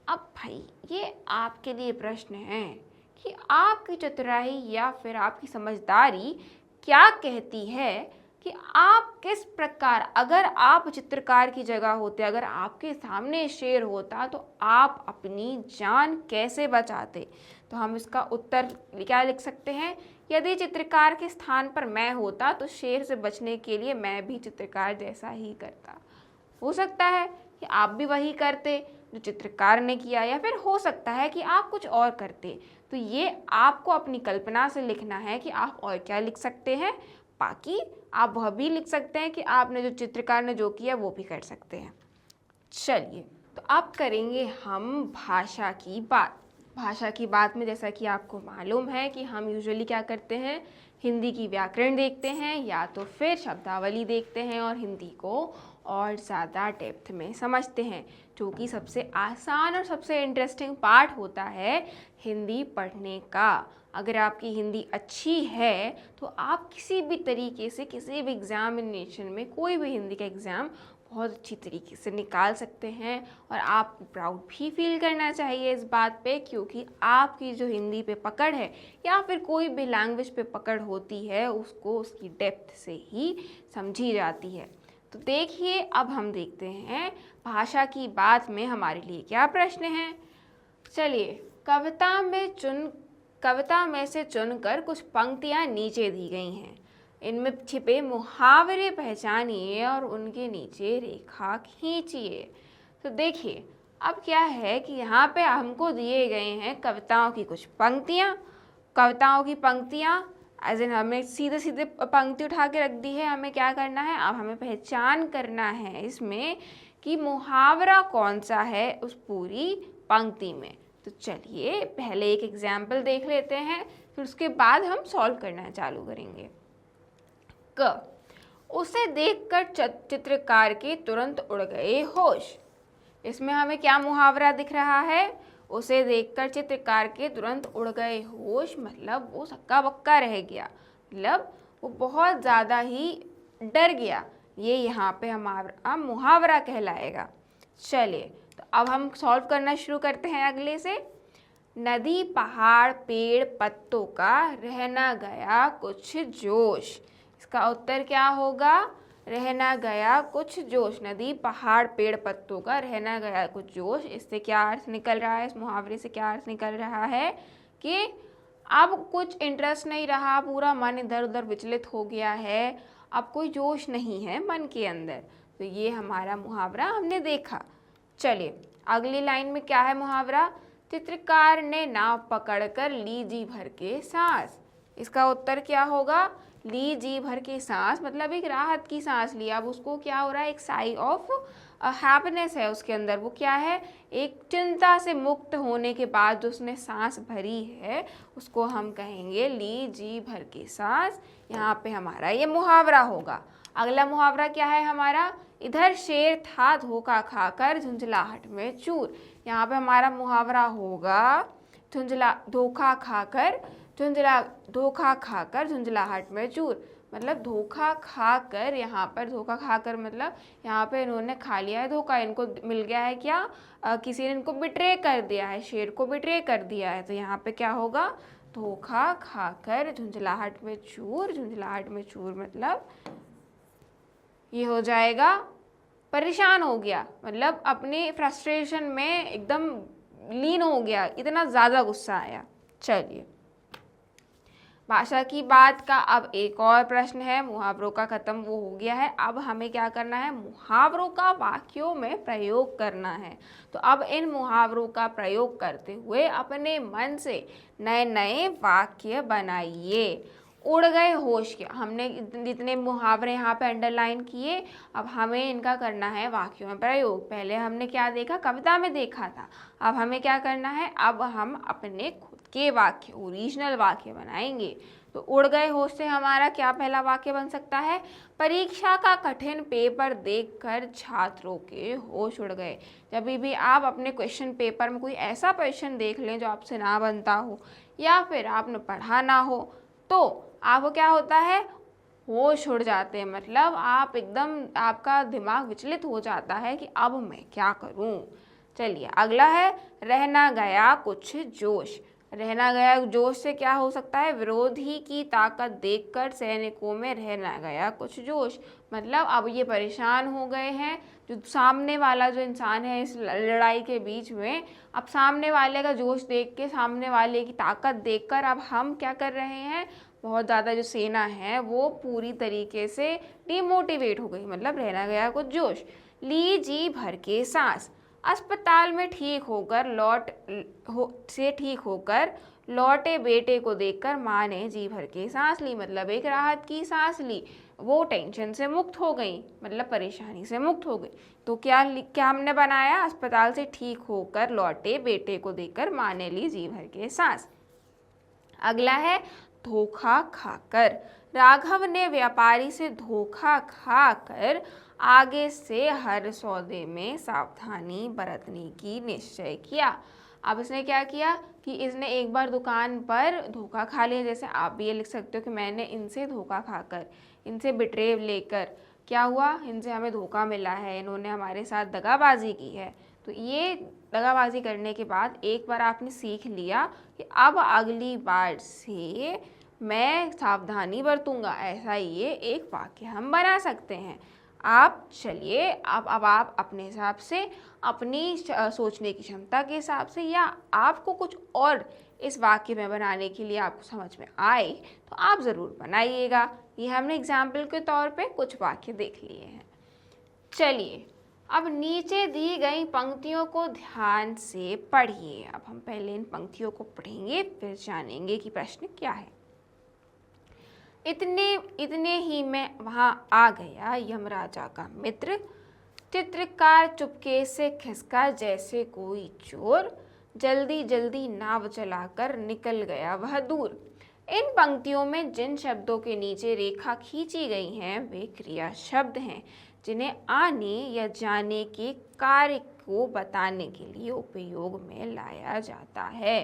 अब भाई ये आपके लिए प्रश्न है कि आपकी चतुराई या फिर आपकी समझदारी क्या कहती है कि आप किस प्रकार, अगर आप चित्रकार की जगह होते, अगर आपके सामने शेर होता तो आप अपनी जान कैसे बचाते। तो हम इसका उत्तर क्या लिख सकते हैं, यदि चित्रकार के स्थान पर मैं होता तो शेर से बचने के लिए मैं भी चित्रकार जैसा ही करता। हो सकता है कि आप भी वही करते जो चित्रकार ने किया, या फिर हो सकता है कि आप कुछ और करते। तो ये आपको अपनी कल्पना से लिखना है कि आप और क्या लिख सकते हैं, बाकी आप वह भी लिख सकते हैं कि आपने जो चित्रकार ने जो किया वो भी कर सकते हैं। चलिए तो अब करेंगे हम भाषा की बात। भाषा की बात में जैसा कि आपको मालूम है कि हम यूजुअली क्या करते हैं, हिंदी की व्याकरण देखते हैं या तो फिर शब्दावली देखते हैं और हिंदी को और ज़्यादा डेप्थ में समझते हैं, जो कि सबसे आसान और सबसे इंटरेस्टिंग पार्ट होता है हिंदी पढ़ने का। अगर आपकी हिंदी अच्छी है तो आप किसी भी तरीके से किसी भी एग्जामिनेशन में, कोई भी हिंदी का एग्ज़ाम बहुत अच्छी तरीके से निकाल सकते हैं। और आपको प्राउड भी फील करना चाहिए इस बात पे, क्योंकि आपकी जो हिंदी पे पकड़ है या फिर कोई भी लैंग्वेज पे पकड़ होती है उसको उसकी डेप्थ से ही समझी जाती है। तो देखिए अब हम देखते हैं भाषा की बात में हमारे लिए क्या प्रश्न है। चलिए कविता में से चुनकर कुछ पंक्तियाँ नीचे दी गई हैं। इनमें छिपे मुहावरे पहचानिए और उनके नीचे रेखा खींचिए। तो देखिए अब क्या है कि यहाँ पे हमको दिए गए हैं कविताओं की कुछ पंक्तियाँ। कविताओं की पंक्तियाँ एज इन हमें सीधे सीधे पंक्ति उठा के रख दी है। हमें क्या करना है, अब हमें पहचान करना है इसमें कि मुहावरा कौन सा है उस पूरी पंक्ति में। तो चलिए पहले एक एग्जाम्पल देख लेते हैं, फिर उसके बाद हम सॉल्व करना चालू करेंगे। उसे देखकर चित्रकार के तुरंत उड़ गए होश। इसमें हमें क्या मुहावरा दिख रहा है, उसे देखकर चित्रकार के तुरंत उड़ गए होश, मतलब वो सक्का बक्का रह गया, मतलब वो बहुत ज़्यादा ही डर गया। ये यहाँ पे हमारा मुहावरा कहलाएगा। चलिए तो अब हम सॉल्व करना शुरू करते हैं अगले से। नदी पहाड़ पेड़ पत्तों का रहना गया कुछ जोश। इसका उत्तर क्या होगा, रहना गया कुछ जोश। नदी पहाड़ पेड़ पत्तों का रहना गया कुछ जोश। इससे क्या अर्थ निकल रहा है, इस मुहावरे से क्या अर्थ निकल रहा है कि अब कुछ इंटरेस्ट नहीं रहा, पूरा मन इधर उधर विचलित हो गया है, अब कोई जोश नहीं है मन के अंदर। तो ये हमारा मुहावरा हमने देखा। चलिए अगली लाइन में क्या है मुहावरा, चित्रकार ने नाव पकड़कर ली जी भर के सांस। इसका उत्तर क्या होगा, ली जी भर के सांस मतलब एक राहत की सांस ली। अब उसको क्या हो रहा है, एक साई ऑफ हैप्पीनेस है उसके अंदर। वो क्या है, एक चिंता से मुक्त होने के बाद जो उसने सांस भरी है उसको हम कहेंगे ली जी भर के सांस। यहाँ पे हमारा ये मुहावरा होगा। अगला मुहावरा क्या है हमारा, इधर शेर था धोखा खाकर झुंझलाहट में चूर। यहाँ पे हमारा मुहावरा होगा धोखा खाकर झुंझलाहट में चूर। मतलब धोखा खाकर, यहाँ पर धोखा खाकर मतलब यहाँ पे इन्होंने खा लिया है धोखा, इनको मिल गया है क्या, किसी ने इनको बिट्रे कर दिया है, शेर को बिट्रे कर दिया है। तो यहाँ पे क्या होगा, धोखा खाकर झुंझलाहट में चूर। झुंझलाहट में चूर मतलब ये हो जाएगा परेशान हो गया, मतलब अपनी फ्रस्ट्रेशन में एकदम लीन हो गया, इतना ज़्यादा गुस्सा आया। चलिए, भाषा की बात का अब एक और प्रश्न है, मुहावरों का खत्म वो हो गया है। अब हमें क्या करना है, मुहावरों का वाक्यों में प्रयोग करना है। तो अब इन मुहावरों का प्रयोग करते हुए अपने मन से नए नए वाक्य बनाइए। उड़ गए होश के, हमने जितने मुहावरे यहाँ पे अंडरलाइन किए, अब हमें इनका करना है वाक्यों में प्रयोग। पहले हमने क्या देखा, कविता में देखा था, अब हमें क्या करना है, अब हम अपने खुद के वाक्य, ओरिजिनल वाक्य बनाएंगे। तो उड़ गए होश से हमारा क्या पहला वाक्य बन सकता है, परीक्षा का कठिन पेपर देखकर छात्रों के होश उड़ गए। जब भी आप अपने क्वेश्चन पेपर में कोई ऐसा क्वेश्चन देख लें जो आपसे ना बनता हो या फिर आपने पढ़ा ना हो, तो आपको क्या होता है, होश उड़ जाते हैं, मतलब आप एकदम, आपका दिमाग विचलित हो जाता है कि अब मैं क्या करूं। चलिए, अगला है रहना गया कुछ जोश। रहना गया जोश से क्या हो सकता है, विरोधी की ताकत देखकर सैनिकों में रहना गया कुछ जोश। मतलब अब ये परेशान हो गए हैं, जो सामने वाला जो इंसान है इस लड़ाई के बीच में, अब सामने वाले का जोश देख के, सामने वाले की ताकत देखकर अब हम क्या कर रहे हैं, बहुत ज़्यादा जो सेना है वो पूरी तरीके से डिमोटिवेट हो गई, मतलब रहना गया कुछ जोश। ली जी भर के सांस, अस्पताल में ठीक होकर लौटे बेटे को देखकर माँ ने जी भर के सांस ली, मतलब एक राहत की सांस ली, वो टेंशन से मुक्त हो गई, मतलब परेशानी से मुक्त हो गई। तो क्या क्या हमने बनाया, अस्पताल से ठीक होकर लौटे बेटे को देखकर माँ ने ली जी भर के सांस। अगला है धोखा खाकर। राघव ने व्यापारी से धोखा खाकर आगे से हर सौदे में सावधानी बरतने की निश्चय किया। अब इसने क्या किया कि इसने एक बार दुकान पर धोखा खा लिया, जैसे आप भी ये लिख सकते हो कि मैंने इनसे धोखा खाकर, इनसे बिट्रेव लेकर क्या हुआ, इनसे हमें धोखा मिला है, इन्होंने हमारे साथ दगाबाजी की है। तो ये दगाबाजी करने के बाद एक बार आपने सीख लिया कि अब अगली बार से मैं सावधानी बरतूंगा, ऐसा ये एक वाक्य हम बना सकते हैं। आप चलिए, अब आप अपने हिसाब से, अपनी सोचने की क्षमता के हिसाब से, या आपको कुछ और इस वाक्य में बनाने के लिए आपको समझ में आए तो आप ज़रूर बनाइएगा। ये हमने एग्जाम्पल के तौर पे कुछ वाक्य देख लिए हैं। चलिए, अब नीचे दी गई पंक्तियों को ध्यान से पढ़िए। अब हम पहले इन पंक्तियों को पढ़ेंगे, फिर जानेंगे कि प्रश्न क्या है। इतने ही में वहां आ गया यमराजा का मित्र, चित्रकार चुपके से खिसका जैसे कोई चोर, जल्दी जल्दी नाव चलाकर निकल गया वह दूर। इन पंक्तियों में जिन शब्दों के नीचे रेखा खींची गई हैं वे क्रिया शब्द हैं, जिन्हें आने या जाने के कार्य को बताने के लिए उपयोग में लाया जाता है।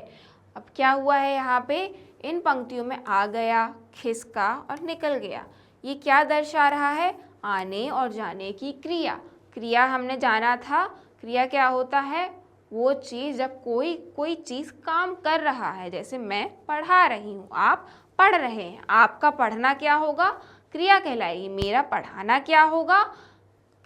अब क्या हुआ है यहाँ पे, इन पंक्तियों में आ गया, खिसका और निकल गया, ये क्या दर्शा रहा है, आने और जाने की क्रिया। क्रिया हमने जाना था, क्रिया क्या होता है, वो चीज़ जब कोई चीज़ काम कर रहा है, जैसे मैं पढ़ा रही हूँ, आप पढ़ रहे हैं, आपका पढ़ना क्या होगा, क्रिया कहलाएगी, मेरा पढ़ाना क्या होगा,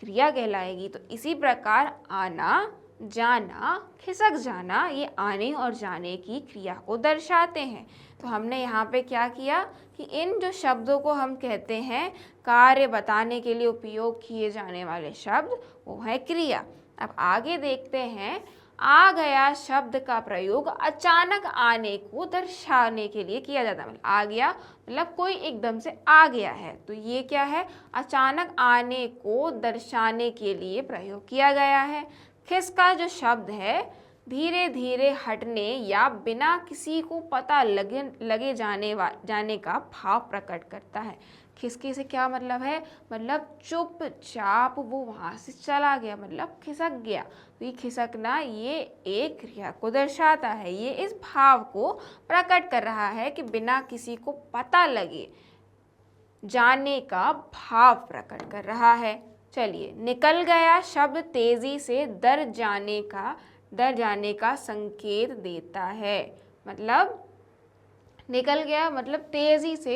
क्रिया कहलाएगी। तो इसी प्रकार आना, जाना, खिसक जाना, ये आने और जाने की क्रिया को दर्शाते हैं। तो हमने यहाँ पे क्या किया कि इन जो शब्दों को हम कहते हैं कार्य बताने के लिए उपयोग किए जाने वाले शब्द, वो है क्रिया। अब आगे देखते हैं, आ गया शब्द का प्रयोग अचानक आने को दर्शाने के लिए किया जाता है। मतलब आ गया मतलब कोई एकदम से आ गया है, तो ये क्या है, अचानक आने को दर्शाने के लिए प्रयोग किया गया है। खिसका जो शब्द है धीरे धीरे हटने या बिना किसी को पता लगे जाने का भाव प्रकट करता है। खिसके से क्या मतलब है, मतलब चुपचाप वो वहाँ से चला गया, मतलब खिसक गया। तो ये खिसकना ये एक क्रिया को दर्शाता है, ये इस भाव को प्रकट कर रहा है कि बिना किसी को पता लगे जाने का भाव प्रकट कर रहा है। चलिए, निकल गया शब्द तेजी से डर जाने का संकेत देता है। मतलब निकल गया मतलब तेजी से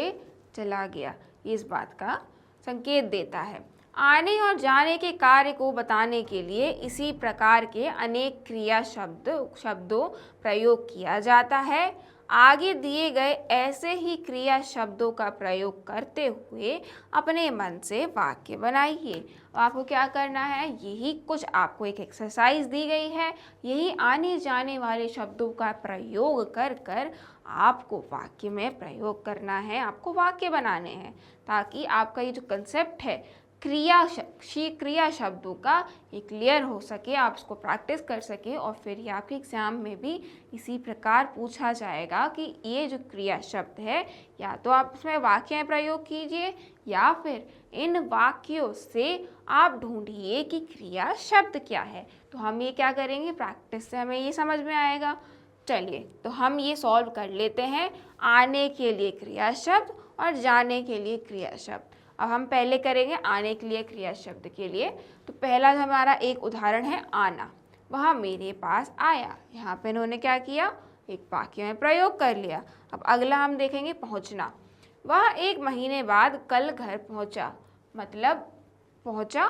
चला गया, इस बात का संकेत देता है। आने और जाने के कार्य को बताने के लिए इसी प्रकार के अनेक क्रिया शब्दों प्रयोग किया जाता है। आगे दिए गए ऐसे ही क्रिया शब्दों का प्रयोग करते हुए अपने मन से वाक्य बनाइए। आपको क्या करना है, यही कुछ आपको एक एक्सरसाइज दी गई है, यही आने जाने वाले शब्दों का प्रयोग कर कर आपको वाक्य में प्रयोग करना है, आपको वाक्य बनाने हैं, ताकि आपका ये जो कंसेप्ट है क्रिया शब्दों का ये क्लियर हो सके, आप उसको प्रैक्टिस कर सके और फिर ये आपके एग्जाम में भी इसी प्रकार पूछा जाएगा कि ये जो क्रिया शब्द है या तो आप उसमें वाक्य में प्रयोग कीजिए या फिर इन वाक्यों से आप ढूंढिए कि क्रिया शब्द क्या है। तो हम ये क्या करेंगे, प्रैक्टिस से हमें ये समझ में आएगा। चलिए तो हम ये सॉल्व कर लेते हैं। आने के लिए क्रिया शब्द और जाने के लिए क्रिया शब्द। अब हम पहले करेंगे आने के लिए क्रिया शब्द के लिए। तो पहला हमारा एक उदाहरण है आना। वह मेरे पास आया। यहाँ पे इन्होंने क्या किया, एक वाक्य में प्रयोग कर लिया। अब अगला हम देखेंगे पहुँचना। वह 1 महीने बाद कल घर पहुँचा। मतलब पहुँचा,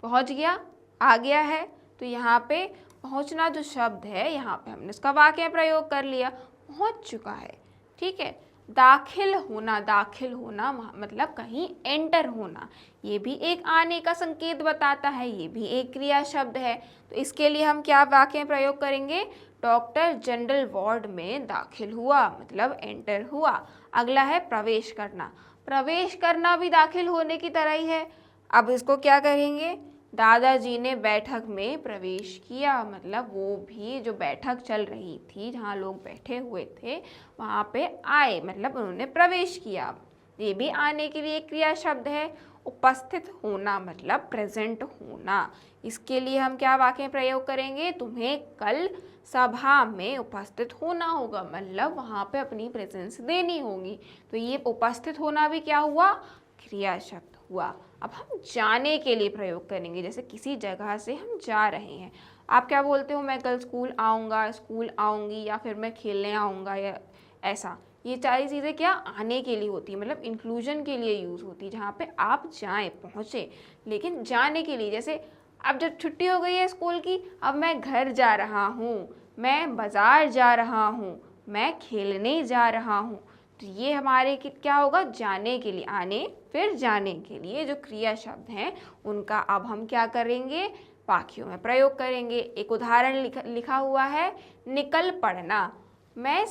पहुँच गया, आ गया है। तो यहाँ पे पहुँचना जो शब्द है, यहाँ पे हमने इसका वाक्य में प्रयोग कर लिया, पहुँच चुका है। ठीक है। दाखिल होना मतलब कहीं एंटर होना, ये भी एक आने का संकेत बताता है, ये भी एक क्रिया शब्द है। तो इसके लिए हम क्या वाक्य में प्रयोग करेंगे, डॉक्टर जनरल वार्ड में दाखिल हुआ, मतलब एंटर हुआ। अगला है प्रवेश करना। प्रवेश करना भी दाखिल होने की तरह ही है। अब इसको क्या करेंगे, दादाजी ने बैठक में प्रवेश किया, मतलब वो भी जो बैठक चल रही थी जहाँ लोग बैठे हुए थे वहाँ पे आए, मतलब उन्होंने प्रवेश किया। ये भी आने के लिए क्रिया शब्द है। उपस्थित होना मतलब प्रेजेंट होना। इसके लिए हम क्या वाक्य प्रयोग करेंगे, तुम्हें कल सभा में उपस्थित होना होगा, मतलब वहाँ पे अपनी प्रेजेंस देनी होगी। तो ये उपस्थित होना भी क्या हुआ, क्रिया शब्द हुआ। अब हम जाने के लिए प्रयोग करेंगे, जैसे किसी जगह से हम जा रहे हैं। आप क्या बोलते हो, मैं कल स्कूल आऊँगा, स्कूल आऊँगी, या फिर मैं खेलने आऊँगा, या ऐसा। ये सारी चीज़ें क्या आने के लिए होती है, मतलब इंक्लूजन के लिए यूज़ होती है, जहाँ पे आप जाएं, पहुँचे। लेकिन जाने के लिए, जैसे अब जब छुट्टी हो गई है स्कूल की, अब मैं घर जा रहा हूँ, मैं बाज़ार जा रहा हूँ, मैं खेलने जा रहा हूँ। तो ये हमारे क्या होगा, जाने के लिए, आने फिर जाने के लिए जो क्रिया शब्द हैं उनका अब हम क्या करेंगे, वाक्यों में प्रयोग करेंगे। एक उदाहरण लिखा हुआ है, निकल पड़ना। मैं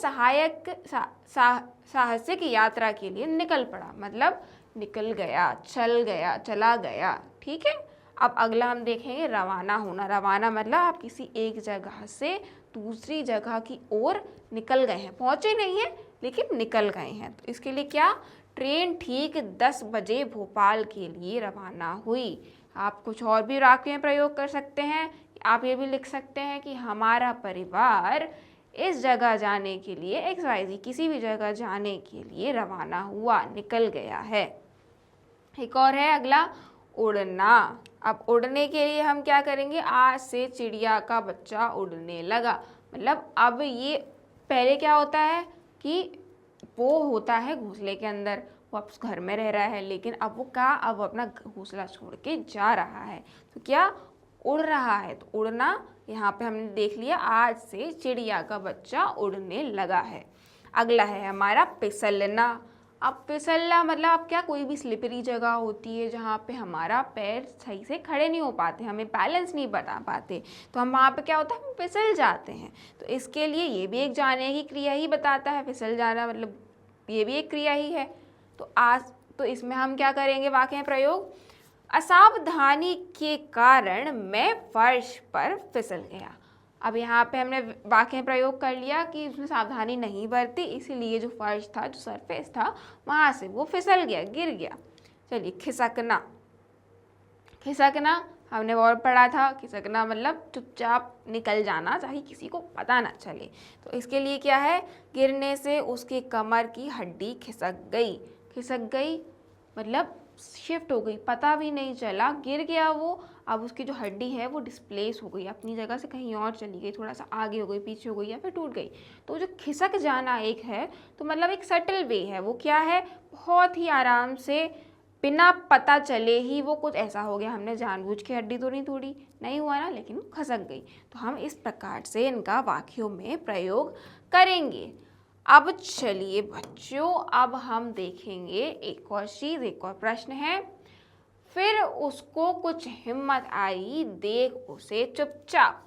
साहसिक यात्रा के लिए निकल पड़ा, मतलब निकल गया, चल गया, चला गया। ठीक है। अब अगला हम देखेंगे रवाना होना। रवाना मतलब आप किसी एक जगह से दूसरी जगह की ओर निकल गए हैं, पहुंचे नहीं हैं लेकिन निकल गए हैं। तो इसके लिए क्या, ट्रेन ठीक 10 बजे भोपाल के लिए रवाना हुई। आप कुछ और भी वाक्य में प्रयोग कर सकते हैं। आप ये भी लिख सकते हैं कि हमारा परिवार इस जगह जाने के लिए XYZ किसी भी जगह जाने के लिए रवाना हुआ, निकल गया है। एक और है अगला, उड़ना। अब उड़ने के लिए हम क्या करेंगे, आज से चिड़िया का बच्चा उड़ने लगा। मतलब अब ये पहले क्या होता है कि वो होता है घोंसले के अंदर, वो अब घर में रह रहा है, लेकिन अब वो क्या, अब अपना घोंसला छोड़ के जा रहा है, तो क्या उड़ रहा है। तो उड़ना यहाँ पे हमने देख लिया, आज से चिड़िया का बच्चा उड़ने लगा है। अगला है हमारा फिसलना। अब फिसलना मतलब अब क्या, कोई भी स्लिपरी जगह होती है जहाँ पे हमारा पैर सही से खड़े नहीं हो पाते, हमें बैलेंस नहीं बता पाते, तो हम वहाँ पे क्या होता है, हम फिसल जाते हैं। तो इसके लिए ये भी एक जाने की क्रिया ही बताता है, फिसल जाना मतलब ये भी एक क्रिया ही है। तो इसमें हम क्या करेंगे वाक्य में प्रयोग, असावधानी के कारण मैं फर्श पर फिसल गया। अब यहाँ पे हमने वाक्य में प्रयोग कर लिया कि उसने सावधानी नहीं बरती, इसीलिए जो फर्श था, जो सरफेस था, वहाँ से वो फिसल गया, गिर गया। चलिए खिसकना। खिसकना हमने और पढ़ा था, खिसकना मतलब चुपचाप निकल जाना, चाहे किसी को पता ना चले। तो इसके लिए क्या है, गिरने से उसकी कमर की हड्डी खिसक गई। खिसक गई मतलब शिफ्ट हो गई, पता भी नहीं चला, गिर गया वो। अब उसकी जो हड्डी है वो डिस्प्लेस हो गई, अपनी जगह से कहीं और चली गई, थोड़ा सा आगे हो गई, पीछे हो गई, या फिर टूट गई। तो जो खिसक जाना एक है, तो मतलब एक सटल वे है, वो क्या है, बहुत ही आराम से बिना पता चले ही वो कुछ ऐसा हो गया, हमने जानबूझ के हड्डी तो नहीं तोड़ी, नहीं हुआ ना, लेकिन वो खसक गई। तो हम इस प्रकार से इनका वाक्यों में प्रयोग करेंगे। अब चलिए बच्चों, अब हम देखेंगे एक और चीज़, एक और प्रश्न है। फिर उसको कुछ हिम्मत आई, देख उसे चुपचाप।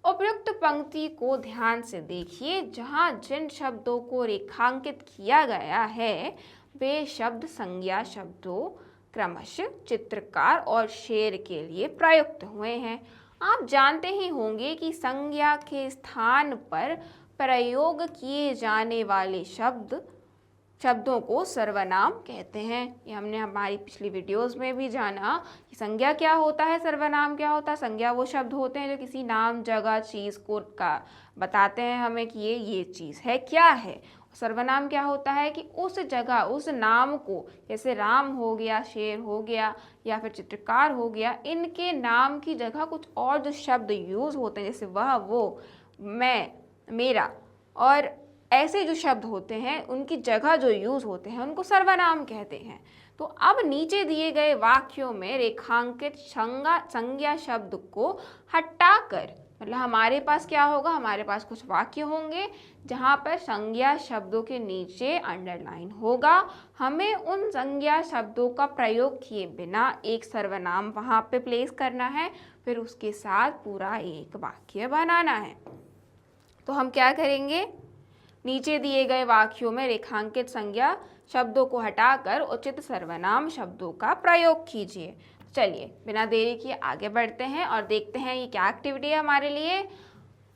उपयुक्त पंक्ति को ध्यान से देखिए। जहाँ जिन शब्दों को रेखांकित किया गया है वे शब्द संज्ञा शब्दों क्रमशः चित्रकार और शेर के लिए प्रयुक्त हुए हैं। आप जानते ही होंगे कि संज्ञा के स्थान पर प्रयोग किए जाने वाले शब्दों को सर्वनाम कहते हैं। ये हमने हमारी पिछली वीडियोस में भी जाना कि संज्ञा क्या होता है, सर्वनाम क्या होता है। संज्ञा वो शब्द होते हैं जो किसी नाम, जगह, चीज़ को का बताते हैं हमें कि ये चीज़ है, क्या है। सर्वनाम क्या होता है कि उस जगह, उस नाम को, जैसे राम हो गया, शेर हो गया या फिर चित्रकार हो गया, इनके नाम की जगह कुछ और जो शब्द यूज़ होते हैं, जैसे वह, वो, मैं, मेरा और ऐसे जो शब्द होते हैं उनकी जगह जो यूज़ होते हैं उनको सर्वनाम कहते हैं। तो अब नीचे दिए गए वाक्यों में रेखांकित संज्ञा शब्द को हटाकर, मतलब हमारे पास क्या होगा, हमारे पास कुछ वाक्य होंगे जहाँ पर संज्ञा शब्दों के नीचे अंडरलाइन होगा। हमें उन संज्ञा शब्दों का प्रयोग किए बिना एक सर्वनाम वहाँ पे प्लेस करना है, फिर उसके साथ पूरा एक वाक्य बनाना है। तो हम क्या करेंगे, नीचे दिए गए वाक्यों में रेखांकित संज्ञा शब्दों को हटाकर उचित सर्वनाम शब्दों का प्रयोग कीजिए। चलिए बिना देरी किए आगे बढ़ते हैं और देखते हैं ये क्या एक्टिविटी है हमारे लिए।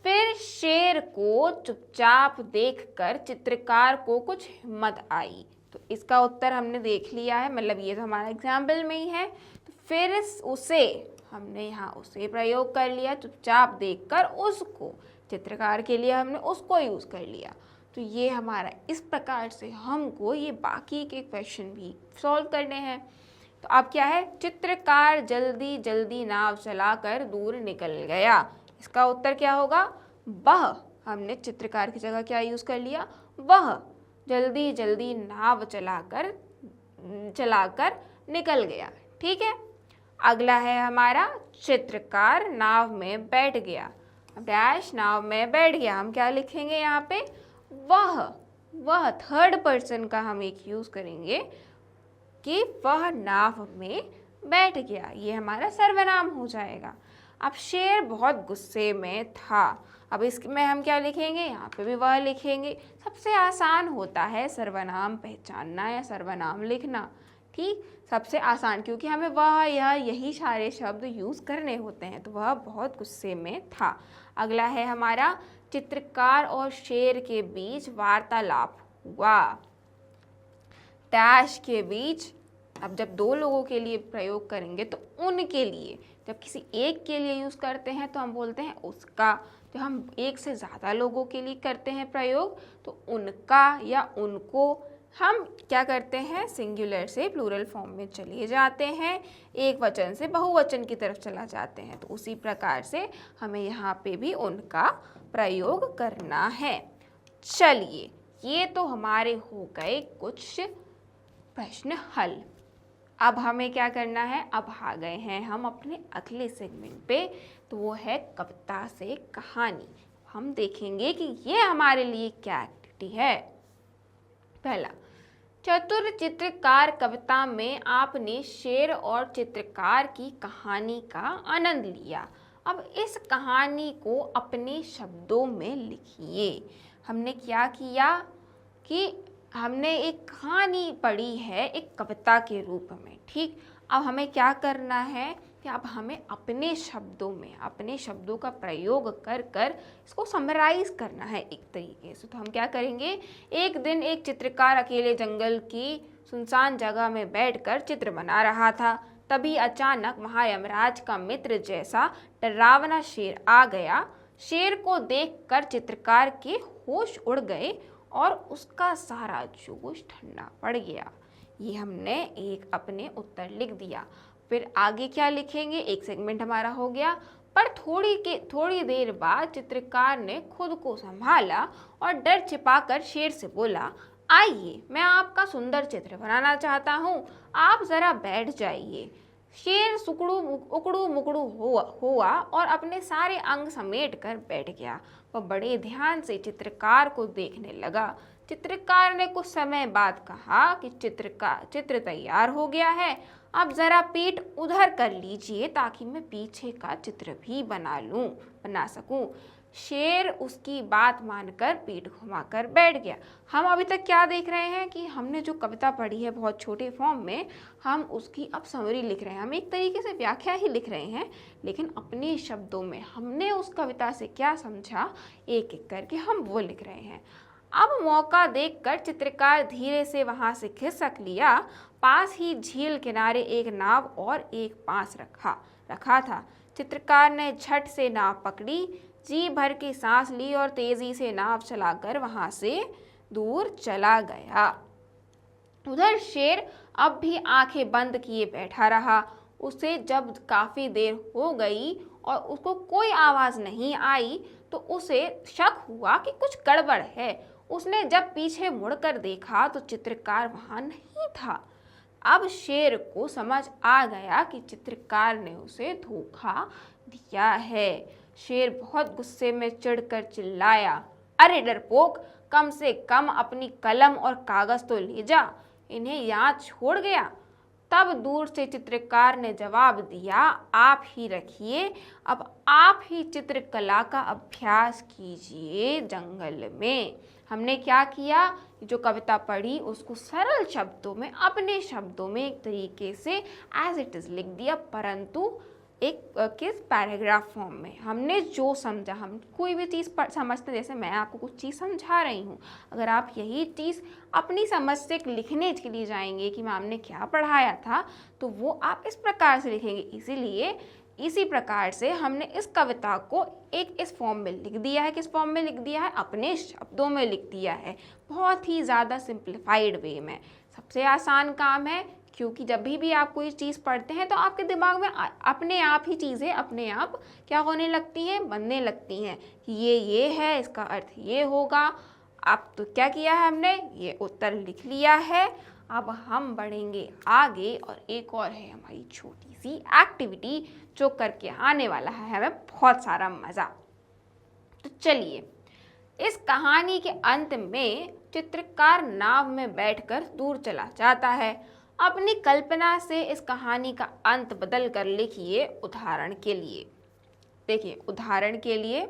फिर शेर को चुपचाप देखकर चित्रकार को कुछ हिम्मत आई। तो इसका उत्तर हमने देख लिया है, मतलब ये तो हमारा एग्जाम्पल में ही है। तो फिर उसे हमने यहाँ उसे प्रयोग कर लिया, चुपचाप देखकर उसको, चित्रकार के लिए हमने उसको यूज़ कर लिया। तो ये हमारा, इस प्रकार से हमको ये बाकी के क्वेश्चन भी सॉल्व करने हैं। तो अब क्या है, चित्रकार जल्दी जल्दी नाव चलाकर दूर निकल गया। इसका उत्तर क्या होगा, वह। हमने चित्रकार की जगह क्या यूज़ कर लिया, वह जल्दी जल्दी नाव चलाकर निकल गया। ठीक है, अगला है हमारा चित्रकार नाव में बैठ गया। डैश नाव में बैठ गया, हम क्या लिखेंगे यहाँ पे, वह थर्ड पर्सन का हम एक यूज़ करेंगे कि वह नाव में बैठ गया। ये हमारा सर्वनाम हो जाएगा। अब शेर बहुत गुस्से में था। अब इसमें हम क्या लिखेंगे, यहाँ पे भी वह लिखेंगे। सबसे आसान होता है सर्वनाम पहचानना या सर्वनाम लिखना। ठीक, सबसे आसान, क्योंकि हमें वह, यह, यही सारे शब्द यूज़ करने होते हैं। तो वह बहुत गुस्से में था। अगला है हमारा, चित्रकार और शेर के बीच वार्तालाप हुआ। डैश के बीच, अब जब दो लोगों के लिए प्रयोग करेंगे तो उनके लिए, जब किसी एक के लिए यूज़ करते हैं तो हम बोलते हैं उसका। जब हम एक से ज़्यादा लोगों के लिए करते हैं प्रयोग तो उनका या उनको हम क्या करते हैं, सिंगुलर से प्लूरल फॉर्म में चले जाते हैं, एक वचन से बहुवचन की तरफ चला जाते हैं। तो उसी प्रकार से हमें यहाँ पे भी उनका प्रयोग करना है। चलिए, ये तो हमारे हो गए कुछ प्रश्न हल। अब हमें क्या करना है, अब आ गए हैं हम अपने अगले सेगमेंट पे, तो वो है कविता से कहानी। हम देखेंगे कि ये हमारे लिए क्या एक्टिविटी है। पहला, चतुर चित्रकार कविता में आपने शेर और चित्रकार की कहानी का आनंद लिया। अब इस कहानी को अपने शब्दों में लिखिए। हमने क्या किया कि हमने एक कहानी पढ़ी है एक कविता के रूप में। ठीक, अब हमें क्या करना है कि अब हमें अपने शब्दों में, अपने शब्दों का प्रयोग कर कर इसको समराइज करना है एक तरीके से। तो हम क्या करेंगे, एक दिन एक चित्रकार अकेले जंगल की सुनसान जगह में बैठकर चित्र बना रहा था। तभी अचानक वहाँ यमराज का मित्र जैसा डरावना शेर आ गया। शेर को देखकर चित्रकार के होश उड़ गए और उसका सारा जोश ठंडा पड़ गया। ये हमने एक अपने उत्तर लिख दिया। फिर आगे क्या लिखेंगे, एक सेगमेंट हमारा हो गया। पर थोड़ी देर बाद चित्रकार ने खुद को संभाला और डर छिपाकर शेर से बोला, आइए, मैं आपका सुंदर चित्र बनाना चाहता हूँ, आप जरा बैठ जाइए। शेर सुकड़ू उकड़ू मुकड़ू हुआ और अपने सारे अंग समेट कर बैठ गया। वह बड़े ध्यान से चित्रकार को देखने लगा। चित्रकार ने कुछ समय बाद कहा कि चित्र तैयार हो गया है, अब जरा पीठ उधर कर लीजिए ताकि मैं पीछे का चित्र भी बना सकूं। शेर उसकी बात मानकर पीठ घुमाकर बैठ गया। हम अभी तक क्या देख रहे हैं कि हमने जो कविता पढ़ी है बहुत छोटे फॉर्म में, हम उसकी अब समरी लिख रहे हैं। हम एक तरीके से व्याख्या ही लिख रहे हैं, लेकिन अपने शब्दों में हमने उस कविता से क्या समझा एक एक करके हम वो लिख रहे हैं। अब मौका देखकर चित्रकार धीरे से वहां से खिसक लिया। पास ही झील किनारे एक नाव और एक बांस रखा था। चित्रकार ने झट से नाव पकड़ी, जी भर की सांस ली और तेजी से नाव चलाकर वहां से दूर चला गया। उधर शेर अब भी आंखें बंद किए बैठा रहा। उसे जब काफी देर हो गई और उसको कोई आवाज नहीं आई तो उसे शक हुआ कि कुछ गड़बड़ है। उसने जब पीछे मुड़कर देखा तो चित्रकार वहां नहीं था। अब शेर को समझ आ गया कि चित्रकार ने उसे धोखा दिया है। शेर बहुत गुस्से में चिढ़कर चिल्लाया, अरे डरपोक, कम से कम अपनी कलम और कागज तो ले जा, इन्हें यहाँ छोड़ गया। तब दूर से चित्रकार ने जवाब दिया, आप ही रखिए, अब आप ही चित्रकला का अभ्यास कीजिए जंगल में। हमने क्या किया, जो कविता पढ़ी उसको सरल शब्दों में, अपने शब्दों में एक तरीके से एज इट इज लिख दिया, परंतु एक किस पैराग्राफ फॉर्म में। हमने जो समझा, हम कोई भी चीज़ समझते, जैसे मैं आपको कुछ चीज़ समझा रही हूँ, अगर आप यही चीज़ अपनी समझ से लिखने के लिए जाएंगे कि मैम ने क्या पढ़ाया था, तो वो आप इस प्रकार से लिखेंगे। इसीलिए इसी प्रकार से हमने इस कविता को इस फॉर्म में लिख दिया है। किस फॉर्म में लिख दिया है? अपने शब्दों में लिख दिया है, बहुत ही ज़्यादा सिंप्लीफाइड वे में। सबसे आसान काम है, क्योंकि जब भी आप कोई चीज़ पढ़ते हैं तो आपके दिमाग में अपने आप ही चीज़ें अपने आप क्या होने लगती हैं, बनने लगती हैं कि ये है, इसका अर्थ ये होगा। अब तो क्या किया है हमने, ये उत्तर लिख लिया है। अब हम बढ़ेंगे आगे और एक और है हमारी छोटी सी एक्टिविटी जो करके आने वाला है हमें बहुत सारा मज़ा। तो चलिए, इस कहानी के अंत में चित्रकार नाव में बैठकर दूर चला जाता है। अपनी कल्पना से इस कहानी का अंत बदल कर लिखिए। उदाहरण के लिए देखिए, उदाहरण के लिए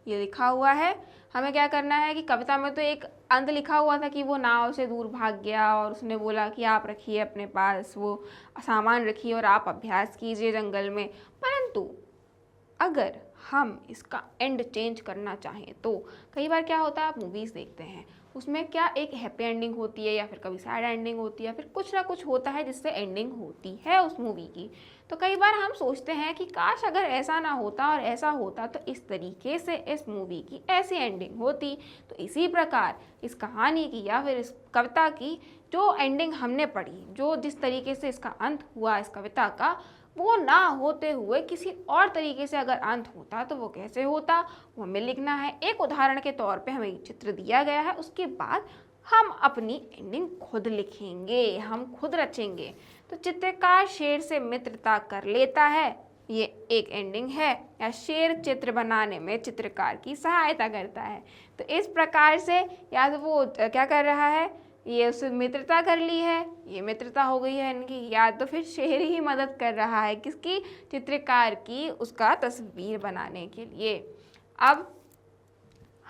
ये लिखा हुआ है। हमें क्या करना है कि कविता में तो एक अंत लिखा हुआ था कि वो नाव से दूर भाग गया और उसने बोला कि आप रखिए अपने पास वो सामान रखिए और आप अभ्यास कीजिए जंगल में। परंतु अगर हम इसका एंड चेंज करना चाहें तो कई बार क्या होता है, आप मूवीज़ देखते हैं, उसमें क्या एक हैप्पी एंडिंग होती है या फिर कभी सैड एंडिंग होती है, फिर कुछ ना कुछ होता है जिससे एंडिंग होती है उस मूवी की। तो कई बार हम सोचते हैं कि काश अगर ऐसा ना होता और ऐसा होता तो इस तरीके से इस मूवी की ऐसी एंडिंग होती। तो इसी प्रकार इस कहानी की या फिर इस कविता की जो एंडिंग हमने पढ़ी, जो जिस तरीके से इसका अंत हुआ इस कविता का, वो ना होते हुए किसी और तरीके से अगर अंत होता तो वो कैसे होता, वो हमें लिखना है। एक उदाहरण के तौर पे हमें चित्र दिया गया है, उसके बाद हम अपनी एंडिंग खुद लिखेंगे, हम खुद रचेंगे। तो चित्रकार शेर से मित्रता कर लेता है, ये एक एंडिंग है। या शेर चित्र बनाने में चित्रकार की सहायता करता है। तो इस प्रकार से या तो वो क्या कर रहा है, ये उससे मित्रता कर ली है, ये मित्रता हो गई है इनकी, या तो फिर शेर ही मदद कर रहा है किसकी, चित्रकार की, उसका तस्वीर बनाने के लिए। अब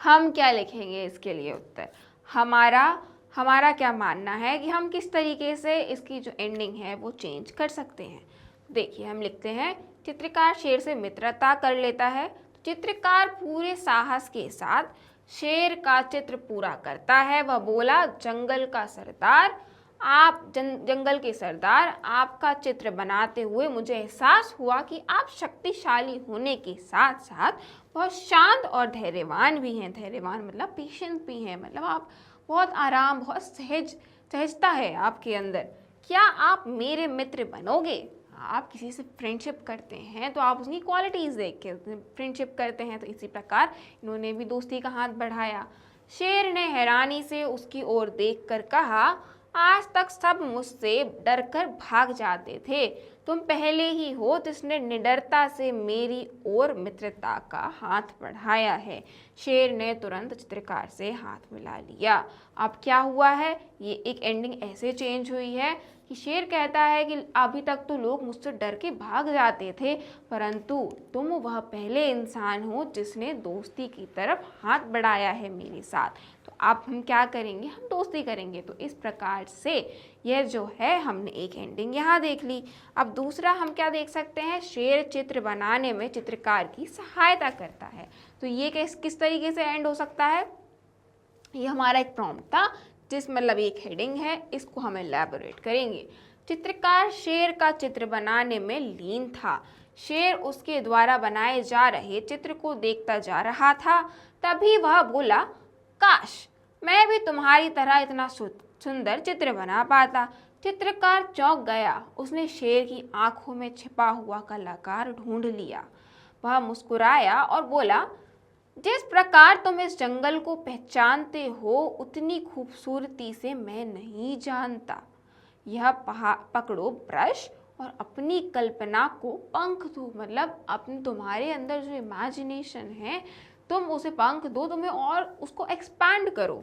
हम क्या लिखेंगे इसके लिए उत्तर, हमारा क्या मानना है कि हम किस तरीके से इसकी जो एंडिंग है वो चेंज कर सकते हैं। देखिए, हम लिखते हैं चित्रकार शेर से मित्रता कर लेता है। तो चित्रकार पूरे साहस के साथ शेर का चित्र पूरा करता है। वह बोला, जंगल का सरदार, आप जंगल के सरदार, आपका चित्र बनाते हुए मुझे एहसास हुआ कि आप शक्तिशाली होने के साथ साथ बहुत शांत और धैर्यवान भी हैं। धैर्यवान मतलब पेशेंस भी हैं, मतलब आप बहुत आराम, बहुत सहजता है आपके अंदर। क्या आप मेरे मित्र बनोगे? आप किसी से फ्रेंडशिप करते हैं तो आप उसकी क्वालिटीज़ देख के फ्रेंडशिप करते हैं। तो इसी प्रकार इन्होंने भी दोस्ती का हाथ बढ़ाया। शेर ने हैरानी से उसकी ओर देखकर कहा, आज तक सब मुझसे डरकर भाग जाते थे। तुम पहले ही हो जिसने निडरता से मेरी ओर मित्रता का हाथ बढ़ाया है। शेर ने तुरंत चित्रकार से हाथ मिला लिया। अब क्या हुआ है, ये एक एंडिंग ऐसे चेंज हुई है कि शेर कहता है कि अभी तक तो लोग मुझसे डर के भाग जाते थे, परंतु तुम वह पहले इंसान हो जिसने दोस्ती की तरफ हाथ बढ़ाया है मेरे साथ। तो अब हम क्या करेंगे, हम दोस्ती करेंगे। तो इस प्रकार से यह जो है हमने एक एंडिंग यहाँ देख ली। अब दूसरा हम क्या देख सकते हैं, शेर चित्र बनाने में चित्रकार की सहायता करता है। तो ये किस तरीके से एंड हो सकता है, ये हमारा एक प्रॉम्प्ट था जिस मतलब एक हेडिंग है, इसको हम एलैबोरेट करेंगे। चित्रकार शेर का चित्र बनाने में लीन था। शेर उसके द्वारा बनाए जा रहे चित्र को देखता जा रहा था। तभी वह बोला, काश मैं भी तुम्हारी तरह इतना सुंदर चित्र बना पाता। चित्रकार चौंक गया। उसने शेर की आंखों में छिपा हुआ कलाकार ढूंढ लिया। वह मुस्कुराया और बोला, जिस प्रकार तुम इस जंगल को पहचानते हो उतनी खूबसूरती से मैं नहीं जानता। यह पकड़ो ब्रश और अपनी कल्पना को पंख दो। मतलब अपने तुम्हारे अंदर जो इमेजिनेशन है तुम उसे पंख दो, तुम्हें और उसको एक्सपैंड करो,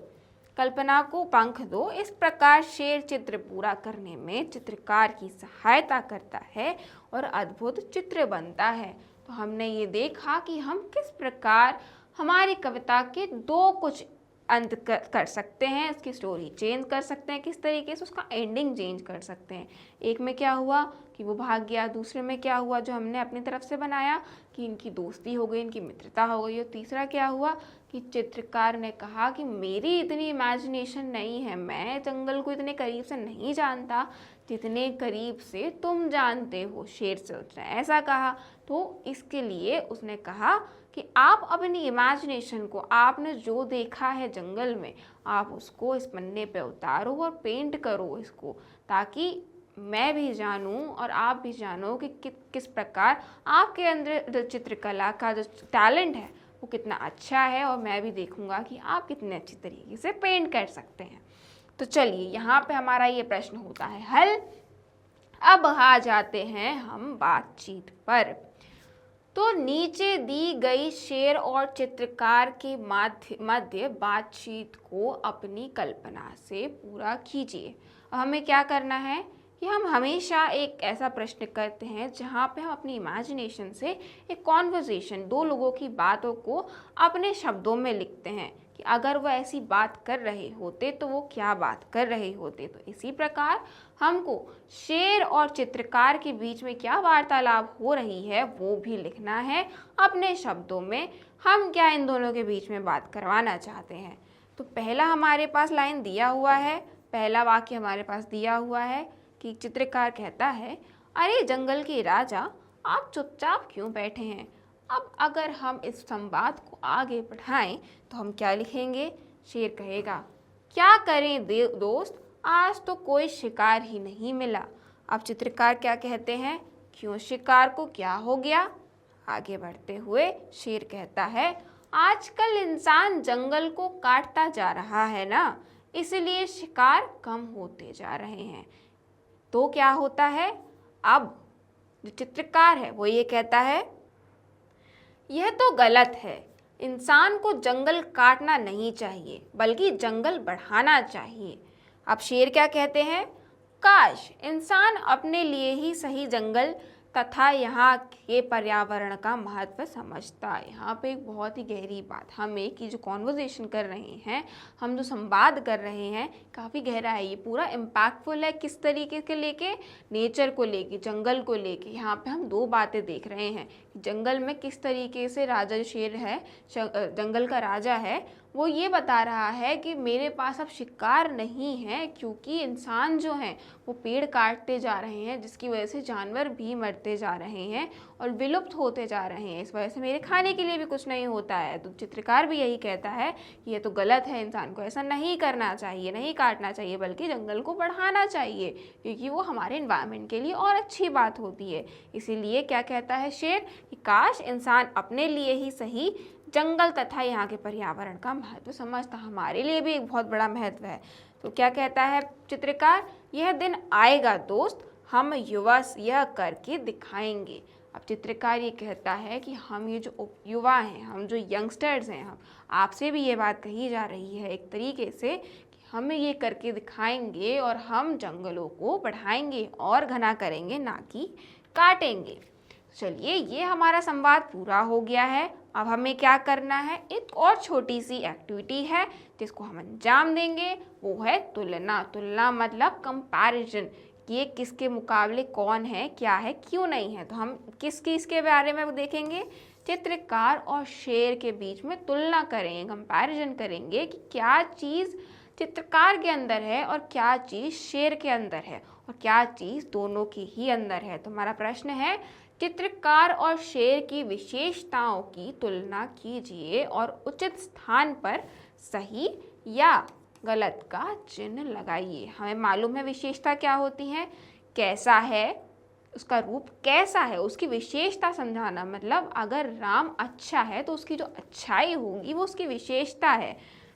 कल्पना को पंख दो। इस प्रकार शेर चित्र पूरा करने में चित्रकार की सहायता करता है और अद्भुत चित्र बनता है। तो हमने ये देखा कि हम किस प्रकार हमारी कविता के दो कुछ अंत कर सकते हैं, इसकी स्टोरी चेंज कर सकते हैं, किस तरीके से उसका एंडिंग चेंज कर सकते हैं। एक में क्या हुआ कि वो भाग गया, दूसरे में क्या हुआ जो हमने अपनी तरफ से बनाया कि इनकी दोस्ती हो गई, इनकी मित्रता हो गई। और तीसरा क्या हुआ कि चित्रकार ने कहा कि मेरी इतनी इमेजिनेशन नहीं है, मैं जंगल को इतने करीब से नहीं जानता जितने करीब से तुम जानते हो। शेर से उसने ऐसा कहा। तो इसके लिए उसने कहा कि आप अपनी इमेजिनेशन को, आपने जो देखा है जंगल में, आप उसको इस पन्ने पे उतारो और पेंट करो इसको, ताकि मैं भी जानूं और आप भी जानो कि किस प्रकार आपके अंदर चित्रकला का जो टैलेंट है वो कितना अच्छा है, और मैं भी देखूंगा कि आप कितने अच्छी तरीके से पेंट कर सकते हैं। तो चलिए यहाँ पे हमारा ये प्रश्न होता है हल। अब आ जाते हैं हम बातचीत पर। तो नीचे दी गई शेर और चित्रकार के मध्य बातचीत को अपनी कल्पना से पूरा कीजिए। हमें क्या करना है कि हम हमेशा एक ऐसा प्रश्न करते हैं जहाँ पे हम अपनी इमेजिनेशन से एक कॉन्वर्सेशन, दो लोगों की बातों को अपने शब्दों में लिखते हैं कि अगर वो ऐसी बात कर रहे होते तो वो क्या बात कर रहे होते। तो इसी प्रकार हमको शेर और चित्रकार के बीच में क्या वार्तालाप हो रही है वो भी लिखना है अपने शब्दों में। हम क्या इन दोनों के बीच में बात करवाना चाहते हैं। तो पहला हमारे पास लाइन दिया हुआ है, पहला वाक्य हमारे पास दिया हुआ है कि चित्रकार कहता है, अरे जंगल के राजा, आप चुपचाप क्यों बैठे हैं। अब अगर हम इस संवाद को आगे बढ़ाएं तो हम क्या लिखेंगे। शेर कहेगा, क्या करें दोस्त, आज तो कोई शिकार ही नहीं मिला। अब चित्रकार क्या कहते हैं, क्यों, शिकार को क्या हो गया। आगे बढ़ते हुए शेर कहता है, आजकल इंसान जंगल को काटता जा रहा है ना, इसलिए शिकार कम होते जा रहे हैं। तो क्या होता है, अब जो चित्रकार है वो ये कहता है, यह तो गलत है, इंसान को जंगल काटना नहीं चाहिए बल्कि जंगल बढ़ाना चाहिए। अब शेर क्या कहते हैं, काश इंसान अपने लिए ही सही जंगल तथा यहाँ के पर्यावरण का महत्व समझता है। यहाँ पे एक बहुत ही गहरी बात, हम एक ही जो कॉन्वर्जेशन कर रहे हैं, हम जो संवाद कर रहे हैं, काफ़ी गहरा है, ये पूरा इम्पैक्टफुल है। किस तरीके के लेके, नेचर को लेके, जंगल को लेके। यहाँ पे हम दो बातें देख रहे हैं, जंगल में किस तरीके से राजा जो शेर है, जंगल का राजा है, वो ये बता रहा है कि मेरे पास अब शिकार नहीं है क्योंकि इंसान जो हैं वो पेड़ काटते जा रहे हैं, जिसकी वजह से जानवर भी मरते जा रहे हैं और विलुप्त होते जा रहे हैं। इस वजह से मेरे खाने के लिए भी कुछ नहीं होता है। तो चित्रकार भी यही कहता है कि ये तो गलत है, इंसान को ऐसा नहीं करना चाहिए, नहीं काटना चाहिए बल्कि जंगल को बढ़ाना चाहिए, क्योंकि वो हमारे इन्वायरमेंट के लिए और अच्छी बात होती है। इसीलिए क्या कहता है शेर कि काश इंसान अपने लिए ही सही जंगल तथा यहाँ के पर्यावरण का महत्व समझता। हमारे लिए भी एक बहुत बड़ा महत्व है। तो क्या कहता है चित्रकार, यह दिन आएगा दोस्त, हम युवा यह करके दिखाएंगे। अब चित्रकार ये कहता है कि हम ये जो युवा हैं, हम जो यंगस्टर्स हैं, हम आपसे भी ये बात कही जा रही है एक तरीके से कि हम ये करके दिखाएंगे और हम जंगलों को बढ़ाएंगे और घना करेंगे, ना कि काटेंगे। चलिए, ये हमारा संवाद पूरा हो गया है। अब हमें क्या करना है, एक और छोटी सी एक्टिविटी है जिसको हम अंजाम देंगे, वो है तुलना। तुलना मतलब कंपैरिजन, ये किसके मुकाबले कौन है, क्या है, क्यों नहीं है। तो हम किसके बारे में देखेंगे, चित्रकार और शेर के बीच में तुलना करेंगे, कंपैरिजन करेंगे कि क्या चीज़ चित्रकार के अंदर है और क्या चीज़ शेर के अंदर है और क्या चीज़ दोनों के ही अंदर है। तो हमारा प्रश्न है, चित्रकार और शेर की विशेषताओं की तुलना कीजिए और उचित स्थान पर सही या गलत का चिन्ह लगाइए। हमें मालूम है विशेषता क्या होती है, कैसा है, उसका रूप कैसा है, उसकी विशेषता समझाना। मतलब अगर राम अच्छा है तो उसकी जो अच्छाई होगी वो उसकी विशेषता है।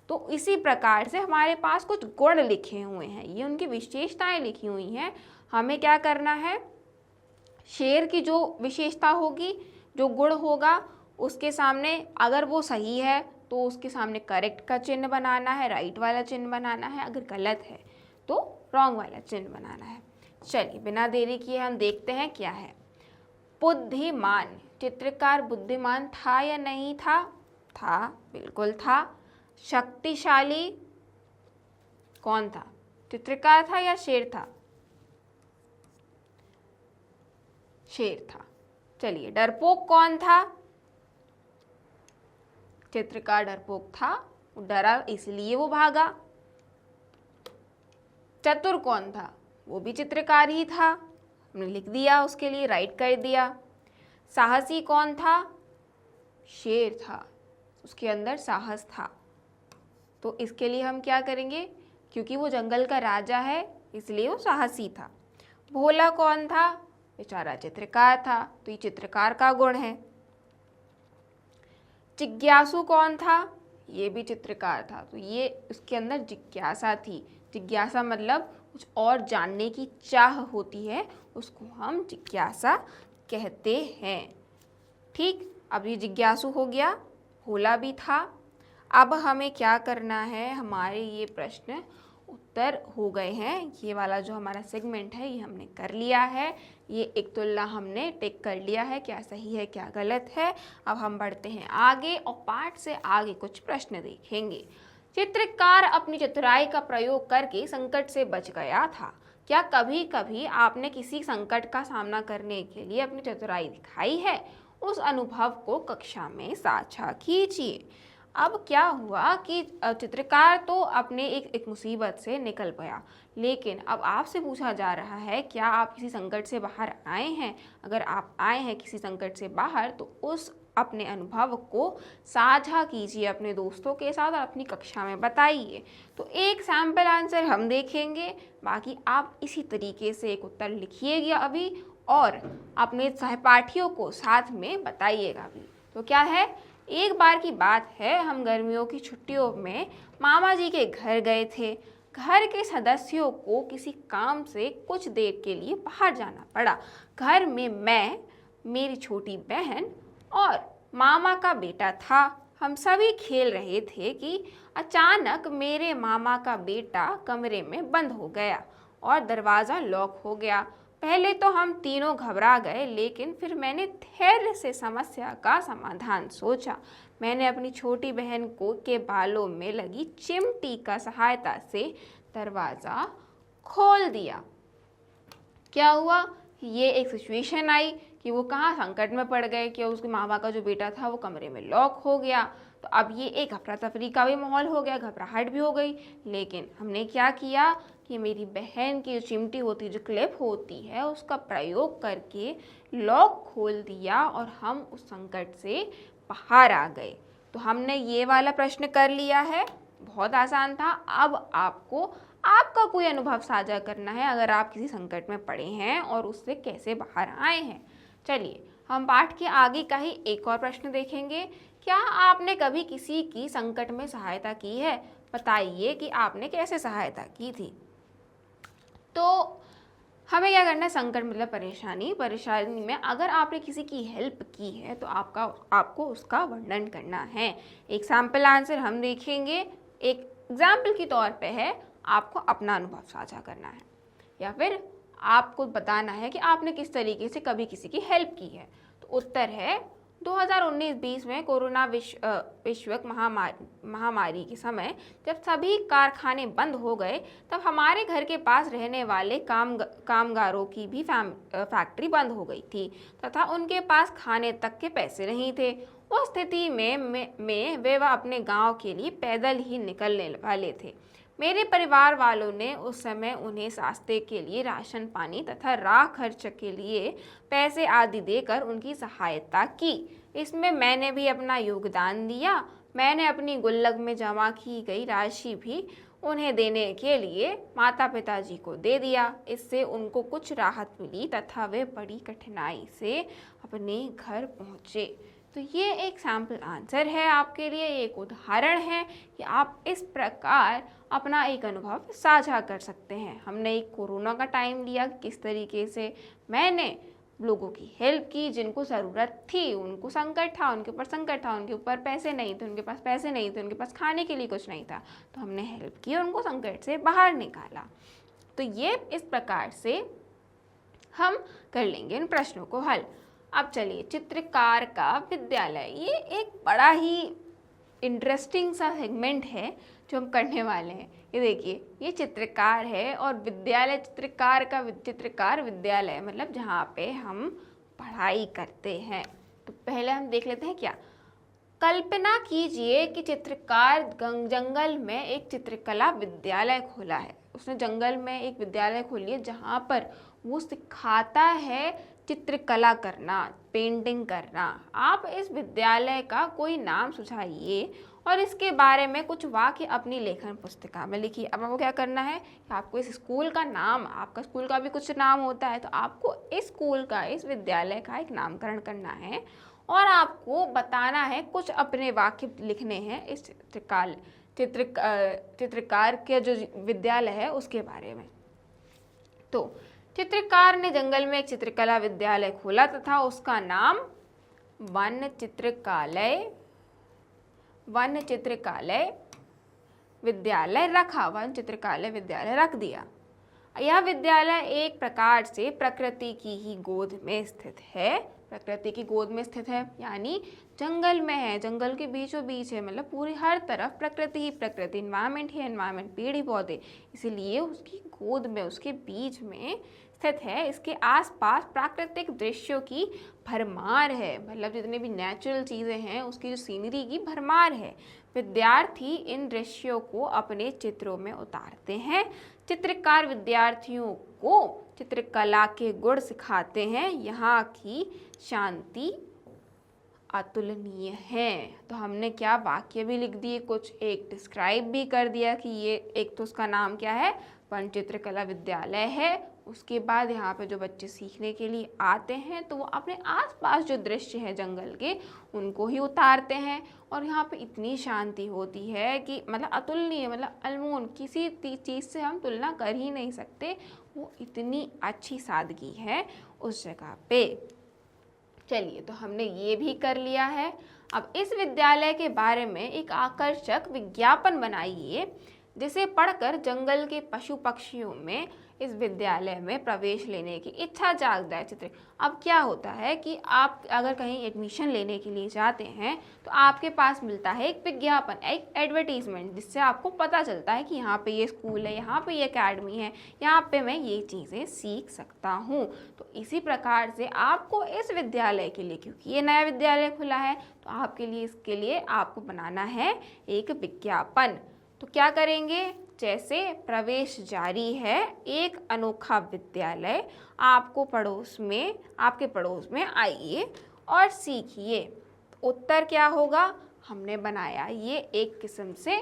तो इसी प्रकार से हमारे पास कुछ गुण लिखे हुए हैं, ये उनकी विशेषताएं लिखी हुई हैं। हमें क्या करना है, शेर की जो विशेषता होगी, जो गुण होगा, उसके सामने अगर वो सही है तो उसके सामने करेक्ट का चिन्ह बनाना है, राइट वाला चिन्ह बनाना है। अगर गलत है तो रॉन्ग वाला चिन्ह बनाना है। चलिए, बिना देरी किए हम देखते हैं क्या है। बुद्धिमान, चित्रकार बुद्धिमान था या नहीं था? था, बिल्कुल था। शक्तिशाली कौन था, चित्रकार था या शेर था? शेर था। चलिए, डरपोक कौन था? चित्रकार डरपोक था, वो डरा इसलिए वो भागा। चतुर कौन था? वो भी चित्रकार ही था, हमने लिख दिया, उसके लिए राइट कर दिया। साहसी कौन था? शेर था, उसके अंदर साहस था। तो इसके लिए हम क्या करेंगे, क्योंकि वो जंगल का राजा है इसलिए वो साहसी था। भोला कौन था? बेचारा चित्रकार था, तो ये चित्रकार का गुण है। जिज्ञासु कौन था? ये भी चित्रकार था, तो ये उसके अंदर जिज्ञासा थी। जिज्ञासा मतलब कुछ और जानने की चाह होती है, उसको हम जिज्ञासा कहते हैं। ठीक, अब ये जिज्ञासु हो गया, भोला भी था। अब हमें क्या करना है, हमारे ये प्रश्न उत्तर हो गए हैं। ये वाला जो हमारा सेगमेंट है ये हमने कर लिया है, ये एक तुलना हमने टिक कर लिया है, क्या सही है क्या गलत है। अब हम बढ़ते हैं आगे और पाठ से आगे कुछ प्रश्न देखेंगे। चित्रकार अपनी चतुराई का प्रयोग करके संकट से बच गया था। क्या कभी कभी आपने किसी संकट का सामना करने के लिए अपनी चतुराई दिखाई है? उस अनुभव को कक्षा में साझा कीजिए। अब क्या हुआ कि चित्रकार तो अपने एक मुसीबत से निकल गया, लेकिन अब आपसे पूछा जा रहा है क्या आप किसी संकट से बाहर आए हैं? अगर आप आए हैं किसी संकट से बाहर तो उस अपने अनुभव को साझा कीजिए अपने दोस्तों के साथ और अपनी कक्षा में बताइए। तो एक सैम्पल आंसर हम देखेंगे, बाकी आप इसी तरीके से एक उत्तर लिखिएगा अभी और अपने सहपाठियों को साथ में बताइएगा भी। तो क्या है, एक बार की बात है, हम गर्मियों की छुट्टियों में मामा जी के घर गए थे। घर के सदस्यों को किसी काम से कुछ देर के लिए बाहर जाना पड़ा। घर में मैं, मेरी छोटी बहन और मामा का बेटा था। हम सभी खेल रहे थे कि अचानक मेरे मामा का बेटा कमरे में बंद हो गया और दरवाज़ा लॉक हो गया। पहले तो हम तीनों घबरा गए, लेकिन फिर मैंने धैर्य से समस्या का समाधान सोचा। मैंने अपनी छोटी बहन के बालों में लगी चिमटी का सहायता से दरवाज़ा खोल दिया। क्या हुआ, ये एक सिचुएशन आई कि वो कहाँ संकट में पड़ गए कि उसके मामा का जो बेटा था वो कमरे में लॉक हो गया। तो अब ये एक अफरा तफरी का भी माहौल हो गया, घबराहट भी हो गई। लेकिन हमने क्या किया कि मेरी बहन की जो चिमटी होती है, जो क्लिप होती है, उसका प्रयोग करके लॉक खोल दिया और हम उस संकट से बाहर आ गए। तो हमने ये वाला प्रश्न कर लिया है, बहुत आसान था। अब आपको आपका कोई अनुभव साझा करना है, अगर आप किसी संकट में पड़े हैं और उससे कैसे बाहर आए हैं। चलिए, हम पाठ के आगे का ही एक और प्रश्न देखेंगे क्या आपने कभी किसी की संकट में सहायता की है? बताइए कि आपने कैसे सहायता की थी। तो हमें क्या करना है, संकट मतलब परेशानी में अगर आपने किसी की हेल्प की है तो आपको उसका वर्णन करना है। एक सैम्पल आंसर हम देखेंगे, एक एग्जाम्पल के तौर पे है, आपको अपना अनुभव साझा करना है या फिर आपको बताना है कि आपने किस तरीके से कभी किसी की हेल्प की है। तो उत्तर है 2019-20 में कोरोना विश्व महामारी के समय जब सभी कारखाने बंद हो गए, तब हमारे घर के पास रहने वाले कामगारों की भी फैक्ट्री बंद हो गई थी तथा उनके पास खाने तक के पैसे नहीं थे। उस स्थिति में वे अपने गांव के लिए पैदल ही निकलने वाले थे। मेरे परिवार वालों ने उस समय उन्हें रास्ते के लिए राशन पानी तथा राह खर्च के लिए पैसे आदि देकर उनकी सहायता की। इसमें मैंने भी अपना योगदान दिया। मैंने अपनी गुल्लक में जमा की गई राशि भी उन्हें देने के लिए माता पिताजी को दे दिया। इससे उनको कुछ राहत मिली तथा वे बड़ी कठिनाई से अपने घर पहुँचे। तो ये एक सैम्पल आंसर है आपके लिए, एक उदाहरण है कि आप इस प्रकार अपना एक अनुभव साझा कर सकते हैं। हमने एक कोरोना का टाइम लिया, किस तरीके से मैंने लोगों की हेल्प की जिनको ज़रूरत थी, उनको संकट था, उनके ऊपर संकट था, उनके ऊपर पैसे नहीं थे, उनके पास पैसे नहीं थे, उनके पास खाने के लिए कुछ नहीं था, तो हमने हेल्प की, उनको संकट से बाहर निकाला। तो ये इस प्रकार से हम कर लेंगे इन प्रश्नों को हल। अब चलिए, चित्रकार का विद्यालय, ये एक बड़ा ही इंटरेस्टिंग सा सेगमेंट है जो हम करने वाले हैं। ये देखिए, ये चित्रकार है और विद्यालय, चित्रकार विद्यालय मतलब जहाँ पे हम पढ़ाई करते हैं। तो पहले हम देख लेते हैं क्या। कल्पना कीजिए कि चित्रकार जंगल में एक चित्रकला विद्यालय खोला है। उसने जंगल में एक विद्यालय खोली है जहाँ पर वो सिखाता है चित्रकला करना, पेंटिंग करना। आप इस विद्यालय का कोई नाम सुझाइए और इसके बारे में कुछ वाक्य अपनी लेखन पुस्तिका में लिखिए। अब आपको क्या करना है, आपको इस स्कूल का नाम, आपका स्कूल का भी कुछ नाम होता है, तो आपको इस स्कूल का, इस विद्यालय का एक नामकरण करना है और आपको बताना है, कुछ अपने वाक्य लिखने हैं इस चित्रकार के जो विद्यालय है उसके बारे में। तो चित्रकार ने जंगल में एक चित्रकला विद्यालय खोला तथा उसका नाम वन चित्रकालय विद्यालय रख दिया। यह विद्यालय एक प्रकार से प्रकृति की ही गोद में स्थित है, यानी जंगल में है, जंगल के बीचों बीच है, मतलब पूरी हर तरफ प्रकृति ही प्रकृति, एनवायरनमेंट ही एनवायरनमेंट, पेड़ ही पौधे, इसीलिए उसकी गोद में, उसके बीच में स्थित है। इसके आसपास प्राकृतिक दृश्यों की भरमार है, मतलब जितने भी नेचुरल चीज़ें हैं उसकी जो सीनरी की भरमार है। विद्यार्थी इन दृश्यों को अपने चित्रों में उतारते हैं। चित्रकार विद्यार्थियों को चित्रकला के गुण सिखाते हैं। यहाँ की शांति अतुलनीय है। तो हमने क्या वाक्य भी लिख दिए, कुछ एक डिस्क्राइब भी कर दिया कि ये एक तो उसका नाम क्या है, वन चित्रकला विद्यालय है। उसके बाद यहाँ पे जो बच्चे सीखने के लिए आते हैं तो वो अपने आसपास जो दृश्य है जंगल के उनको ही उतारते हैं और यहाँ पे इतनी शांति होती है कि मतलब अतुलनीय, मतलब अनमोल, किसी चीज़ से हम तुलना कर ही नहीं सकते, वो इतनी अच्छी सादगी है उस जगह पे। चलिए, तो हमने ये भी कर लिया है। अब इस विद्यालय के बारे में एक आकर्षक विज्ञापन बनाइए जिसे पढ़कर जंगल के पशु पक्षियों में इस विद्यालय में प्रवेश लेने की इच्छा जाग जाए। चित्र, अब क्या होता है कि आप अगर कहीं एडमिशन लेने के लिए जाते हैं तो आपके पास मिलता है एक विज्ञापन, एक एडवर्टीजमेंट, जिससे आपको पता चलता है कि यहाँ पे ये स्कूल है, यहाँ पे ये एकेडमी है, यहाँ पे मैं ये चीज़ें सीख सकता हूँ। तो इसी प्रकार से आपको इस विद्यालय के लिए, क्योंकि ये नया विद्यालय खुला है, तो आपके लिए, इसके लिए आपको बनाना है एक विज्ञापन। तो क्या करेंगे, जैसे प्रवेश जारी है एक अनोखा विद्यालय, आपके पड़ोस में आइए और सीखिए। उत्तर क्या होगा, हमने बनाया ये एक किस्म से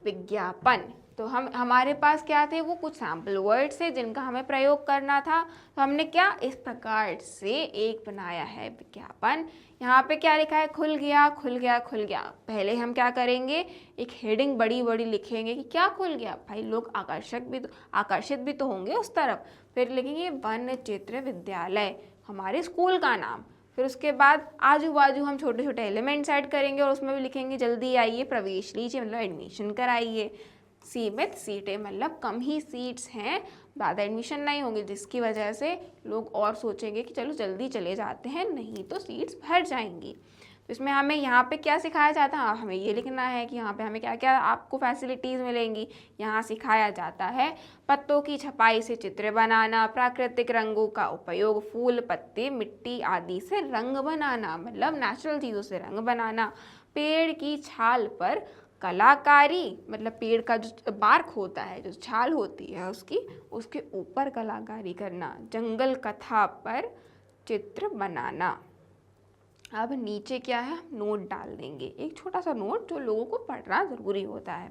विज्ञापन। तो तो हमारे पास क्या थे, वो कुछ सैम्पल वर्ड्स थे जिनका हमें प्रयोग करना था। तो हमने क्या इस प्रकार से एक बनाया है विज्ञापन। यहाँ पे क्या लिखा है, खुल गया खुल गया खुल गया। पहले हम क्या करेंगे, एक हेडिंग बड़ी बड़ी लिखेंगे कि क्या खुल गया, भाई लोग आकर्षित भी तो होंगे उस तरफ। फिर लिखेंगे वन चित्र विद्यालय, हमारे स्कूल का नाम। फिर उसके बाद आजू बाजू हम छोटे छोटे एलिमेंट्स ऐड करेंगे और उसमें भी लिखेंगे जल्दी आइए प्रवेश लीजिए, मतलब एडमिशन कराइए। सीमित सीटें, मतलब कम ही सीट्स हैं, ज़्यादा एडमिशन नहीं होंगे, जिसकी वजह से लोग और सोचेंगे कि चलो जल्दी चले जाते हैं, नहीं तो सीट्स भर जाएंगी। तो इसमें हमें यहाँ पे क्या सिखाया जाता है, हमें ये लिखना है कि यहाँ पे हमें क्या क्या आपको फैसिलिटीज़ मिलेंगी। यहाँ सिखाया जाता है पत्तों की छपाई से चित्र बनाना, प्राकृतिक रंगों का उपयोग, फूल पत्ते मिट्टी आदि से रंग बनाना, मतलब नेचुरल चीज़ों से रंग बनाना, पेड़ की छाल पर कलाकारी, मतलब पेड़ का जो बार्क होता है, जो छाल होती है उसके ऊपर कलाकारी करना, जंगल कथा पर चित्र बनाना। अब नीचे क्या है, नोट डाल देंगे, एक छोटा सा नोट जो लोगों को पढ़ना ज़रूरी होता है।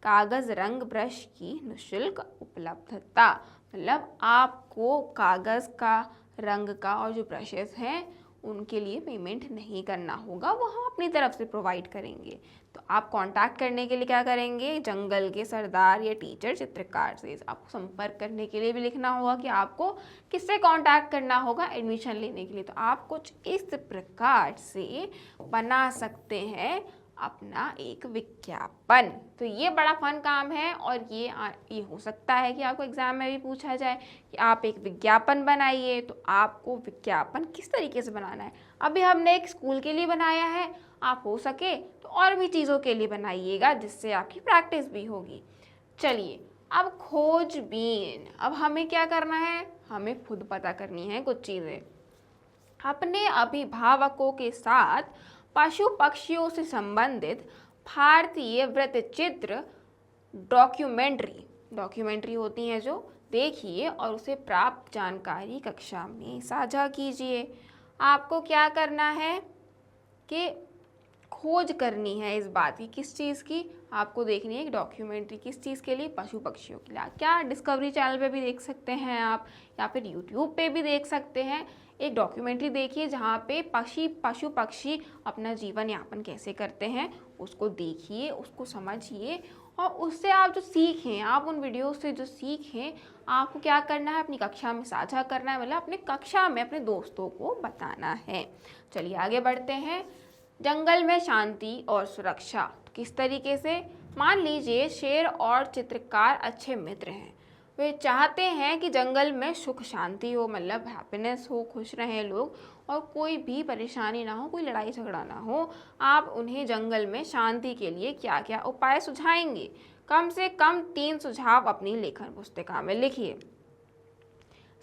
कागज़ रंग ब्रश की निःशुल्क उपलब्धता, मतलब आपको कागज़ का, रंग का और जो ब्रशेस हैं उनके लिए पेमेंट नहीं करना होगा, वो हम अपनी तरफ से प्रोवाइड करेंगे। तो आप कांटेक्ट करने के लिए क्या करेंगे, जंगल के सरदार या टीचर चित्रकार से आपको संपर्क करने के लिए भी लिखना होगा कि आपको किससे कांटेक्ट करना होगा एडमिशन लेने के लिए। तो आप कुछ इस प्रकार से बना सकते हैं अपना एक विज्ञापन। तो ये बड़ा फन काम है और ये हो सकता है कि आपको एग्जाम में भी पूछा जाए कि आप एक विज्ञापन बनाइए। तो आपको विज्ञापन किस तरीके से बनाना है, अभी हमने एक स्कूल के लिए बनाया है, आप हो सके तो और भी चीज़ों के लिए बनाइएगा जिससे आपकी प्रैक्टिस भी होगी। चलिए अब खोजबीन, अब हमें क्या करना है, हमें खुद पता करनी है कुछ चीज़ें। अपने अभिभावकों के साथ पशु पक्षियों से संबंधित भारतीय वृत्तचित्र डॉक्यूमेंट्री होती हैं जो, देखिए और उसे प्राप्त जानकारी कक्षा में साझा कीजिए। आपको क्या करना है कि खोज करनी है इस बात की, किस चीज़ की, आपको देखनी है कि डॉक्यूमेंट्री किस चीज़ के लिए, पशु पक्षियों के लिए। क्या डिस्कवरी चैनल पे भी देख सकते हैं आप, या फिर यूट्यूब पे भी देख सकते हैं। एक डॉक्यूमेंट्री देखिए जहाँ पे पशु पक्षी अपना जीवन यापन कैसे करते हैं, उसको देखिए, उसको समझिए और उससे आप जो सीखें, आप उन वीडियो से जो सीखें, आपको क्या करना है, अपनी कक्षा में साझा करना है, मतलब अपने कक्षा में अपने दोस्तों को बताना है। चलिए आगे बढ़ते हैं। जंगल में शांति और सुरक्षा, तो किस तरीके से, मान लीजिए शेर और चित्रकार अच्छे मित्र हैं, वे चाहते हैं कि जंगल में सुख शांति हो, मतलब हैप्पीनेस हो, खुश रहें लोग और कोई भी परेशानी ना हो, कोई लड़ाई झगड़ा ना हो। आप उन्हें जंगल में शांति के लिए क्या क्या उपाय सुझाएंगे, कम से कम 3 सुझाव अपनी लेखन पुस्तिका में लिखिए।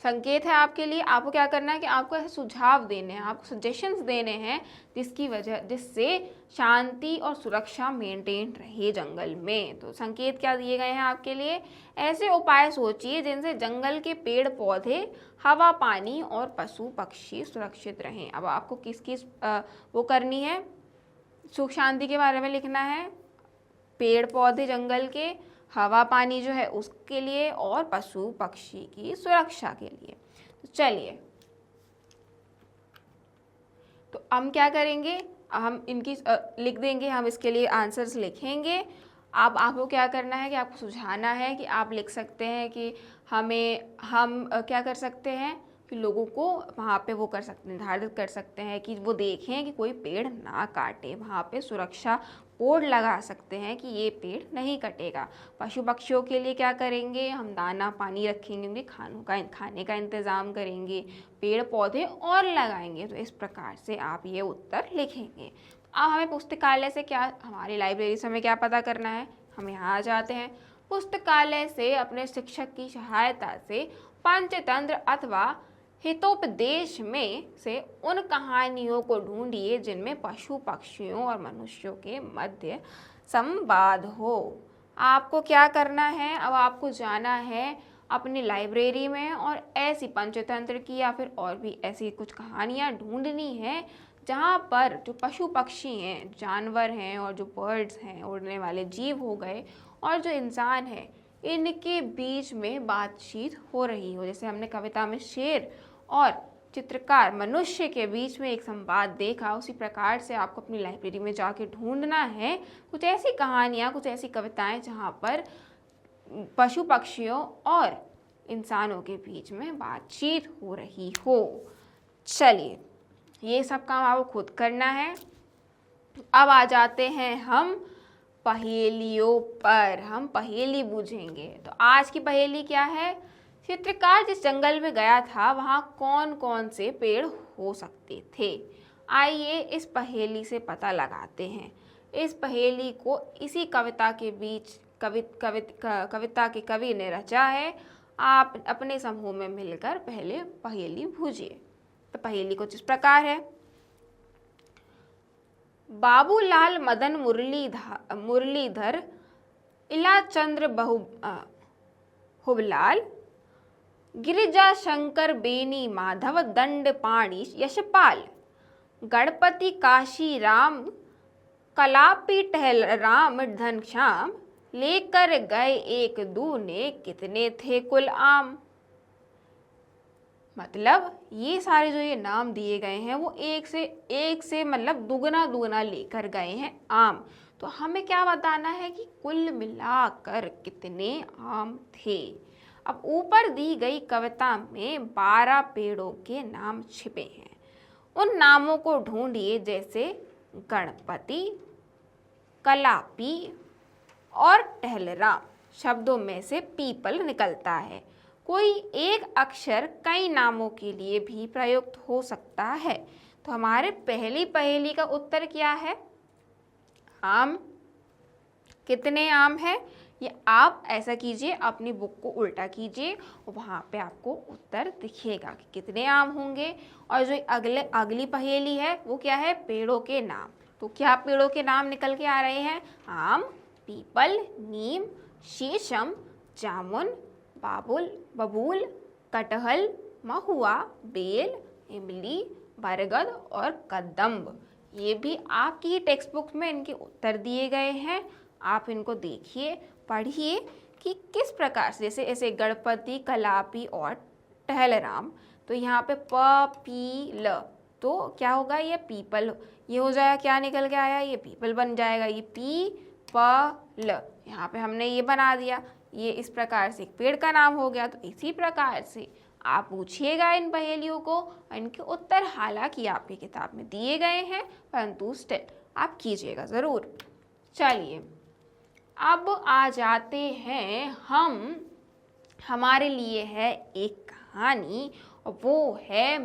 संकेत है आपके लिए, आपको क्या करना है कि आपको ऐसे सुझाव देने हैं, आपको सजेशंस देने हैं जिससे शांति और सुरक्षा मेंटेन रहे जंगल में। तो संकेत क्या दिए गए हैं आपके लिए, ऐसे उपाय सोचिए जिनसे जंगल के पेड़ पौधे, हवा पानी और पशु पक्षी सुरक्षित रहें। अब आपको किस वो करनी है, सुख शांति के बारे में लिखना है, पेड़ पौधे जंगल के, हवा पानी जो है उसके लिए और पशु पक्षी की सुरक्षा के लिए। तो चलिए, तो हम क्या करेंगे, हम इनकी लिख देंगे, हम इसके लिए आंसर्स लिखेंगे। अब आपको क्या करना है कि आपको सुझाना है कि आप लिख सकते हैं कि हम क्या कर सकते हैं कि लोगों को वहाँ पे वो कर सकते, निर्धारित कर सकते हैं कि वो देखें कि कोई पेड़ ना काटे, वहाँ पे सुरक्षा बोर्ड लगा सकते हैं कि ये पेड़ नहीं कटेगा। पशु पक्षियों के लिए क्या करेंगे, हम दाना पानी रखेंगे, उनके खाने का इंतज़ाम करेंगे, पेड़ पौधे और लगाएंगे। तो इस प्रकार से आप ये उत्तर लिखेंगे। अब हमें पुस्तकालय से क्या, हमारी लाइब्रेरी से हमें क्या पता करना है, हम यहाँ आ जाते हैं। पुस्तकालय से अपने शिक्षक की सहायता से पंचतंत्र अथवा हितोपदेश में से उन कहानियों को ढूंढिए जिनमें पशु पक्षियों और मनुष्यों के मध्य संवाद हो। आपको क्या करना है, अब आपको जाना है अपनी लाइब्रेरी में और ऐसी पंचतंत्र की या फिर और भी ऐसी कुछ कहानियाँ ढूंढनी है जहाँ पर जो पशु पक्षी हैं, जानवर हैं और जो बर्ड्स हैं, उड़ने वाले जीव हो गए, और जो इंसान है, इनके बीच में बातचीत हो रही हो। जैसे हमने कविता में शेर और चित्रकार मनुष्य के बीच में एक संवाद देखा, उसी प्रकार से आपको अपनी लाइब्रेरी में जाके ढूंढना है कुछ ऐसी कहानियाँ, कुछ ऐसी कविताएं जहाँ पर पशु पक्षियों और इंसानों के बीच में बातचीत हो रही हो। चलिए, ये सब काम आपको खुद करना है। अब आ जाते हैं हम पहेलियों पर। हम पहेली बूझेंगे। तो आज की पहेली क्या है? चित्रकार जिस जंगल में गया था वहाँ कौन कौन से पेड़ हो सकते थे? आइए इस पहेली से पता लगाते हैं। इस पहेली को इसी कविता के बीच कविता के कवि ने रचा है। आप अपने समूह में मिलकर पहले पहेली बूझिए। तो पहेली कुछ इस प्रकार है। बाबूलाल मदन मुरलीधर इलाचंद्र हुबलाल गिरिजा शंकर बेनी माधव दंड पाणी यशपाल गणपति काशी राम कलापी टहल राम घनश्याम लेकर गए एक दूने कितने थे कुल आम। मतलब ये सारे जो ये नाम दिए गए हैं वो एक से मतलब दुगना दुगना लेकर गए हैं आम। तो हमें क्या बताना है कि कुल मिलाकर कितने आम थे। अब ऊपर दी गई कविता में 12 पेड़ों के नाम छिपे हैं। उन नामों को ढूंढिए, जैसे गणपति, कलापी और टहलराम शब्दों में से पीपल निकलता है। कोई एक अक्षर कई नामों के लिए भी प्रयुक्त हो सकता है। तो हमारे पहली पहेली का उत्तर क्या है? आम। कितने आम है? ये आप ऐसा कीजिए, अपनी बुक को उल्टा कीजिए और वहाँ पे आपको उत्तर दिखेगा कि कितने आम होंगे। और जो अगली पहेली है वो क्या है? पेड़ों के नाम। तो क्या पेड़ों के नाम निकल के आ रहे हैं? आम, पीपल, नीम, शीशम, जामुन, बबूल, कटहल, महुआ, बेल, इमली, बरगद और कदम्ब। ये भी आपकी ही टेक्स्ट बुक में इनके उत्तर दिए गए हैं। आप इनको देखिए, पढ़िए कि किस प्रकार से, जैसे ऐसे गणपति, कलापी और टहलराम। तो यहाँ पे प पी ल, तो क्या होगा? ये पीपल, ये हो जाएगा, क्या निकल के आया? ये पीपल बन जाएगा। ये पी प ल, यहाँ पे हमने ये बना दिया। ये इस प्रकार से एक पेड़ का नाम हो गया। तो इसी प्रकार से आप पूछिएगा इन पहेलियों को, इनके उत्तर हालांकि आपकी किताब में दिए गए हैं, परंतु स्टिल आप कीजिएगा ज़रूर। चलिए, अब आ जाते हैं हमारे लिए है एक कहानी, और वो है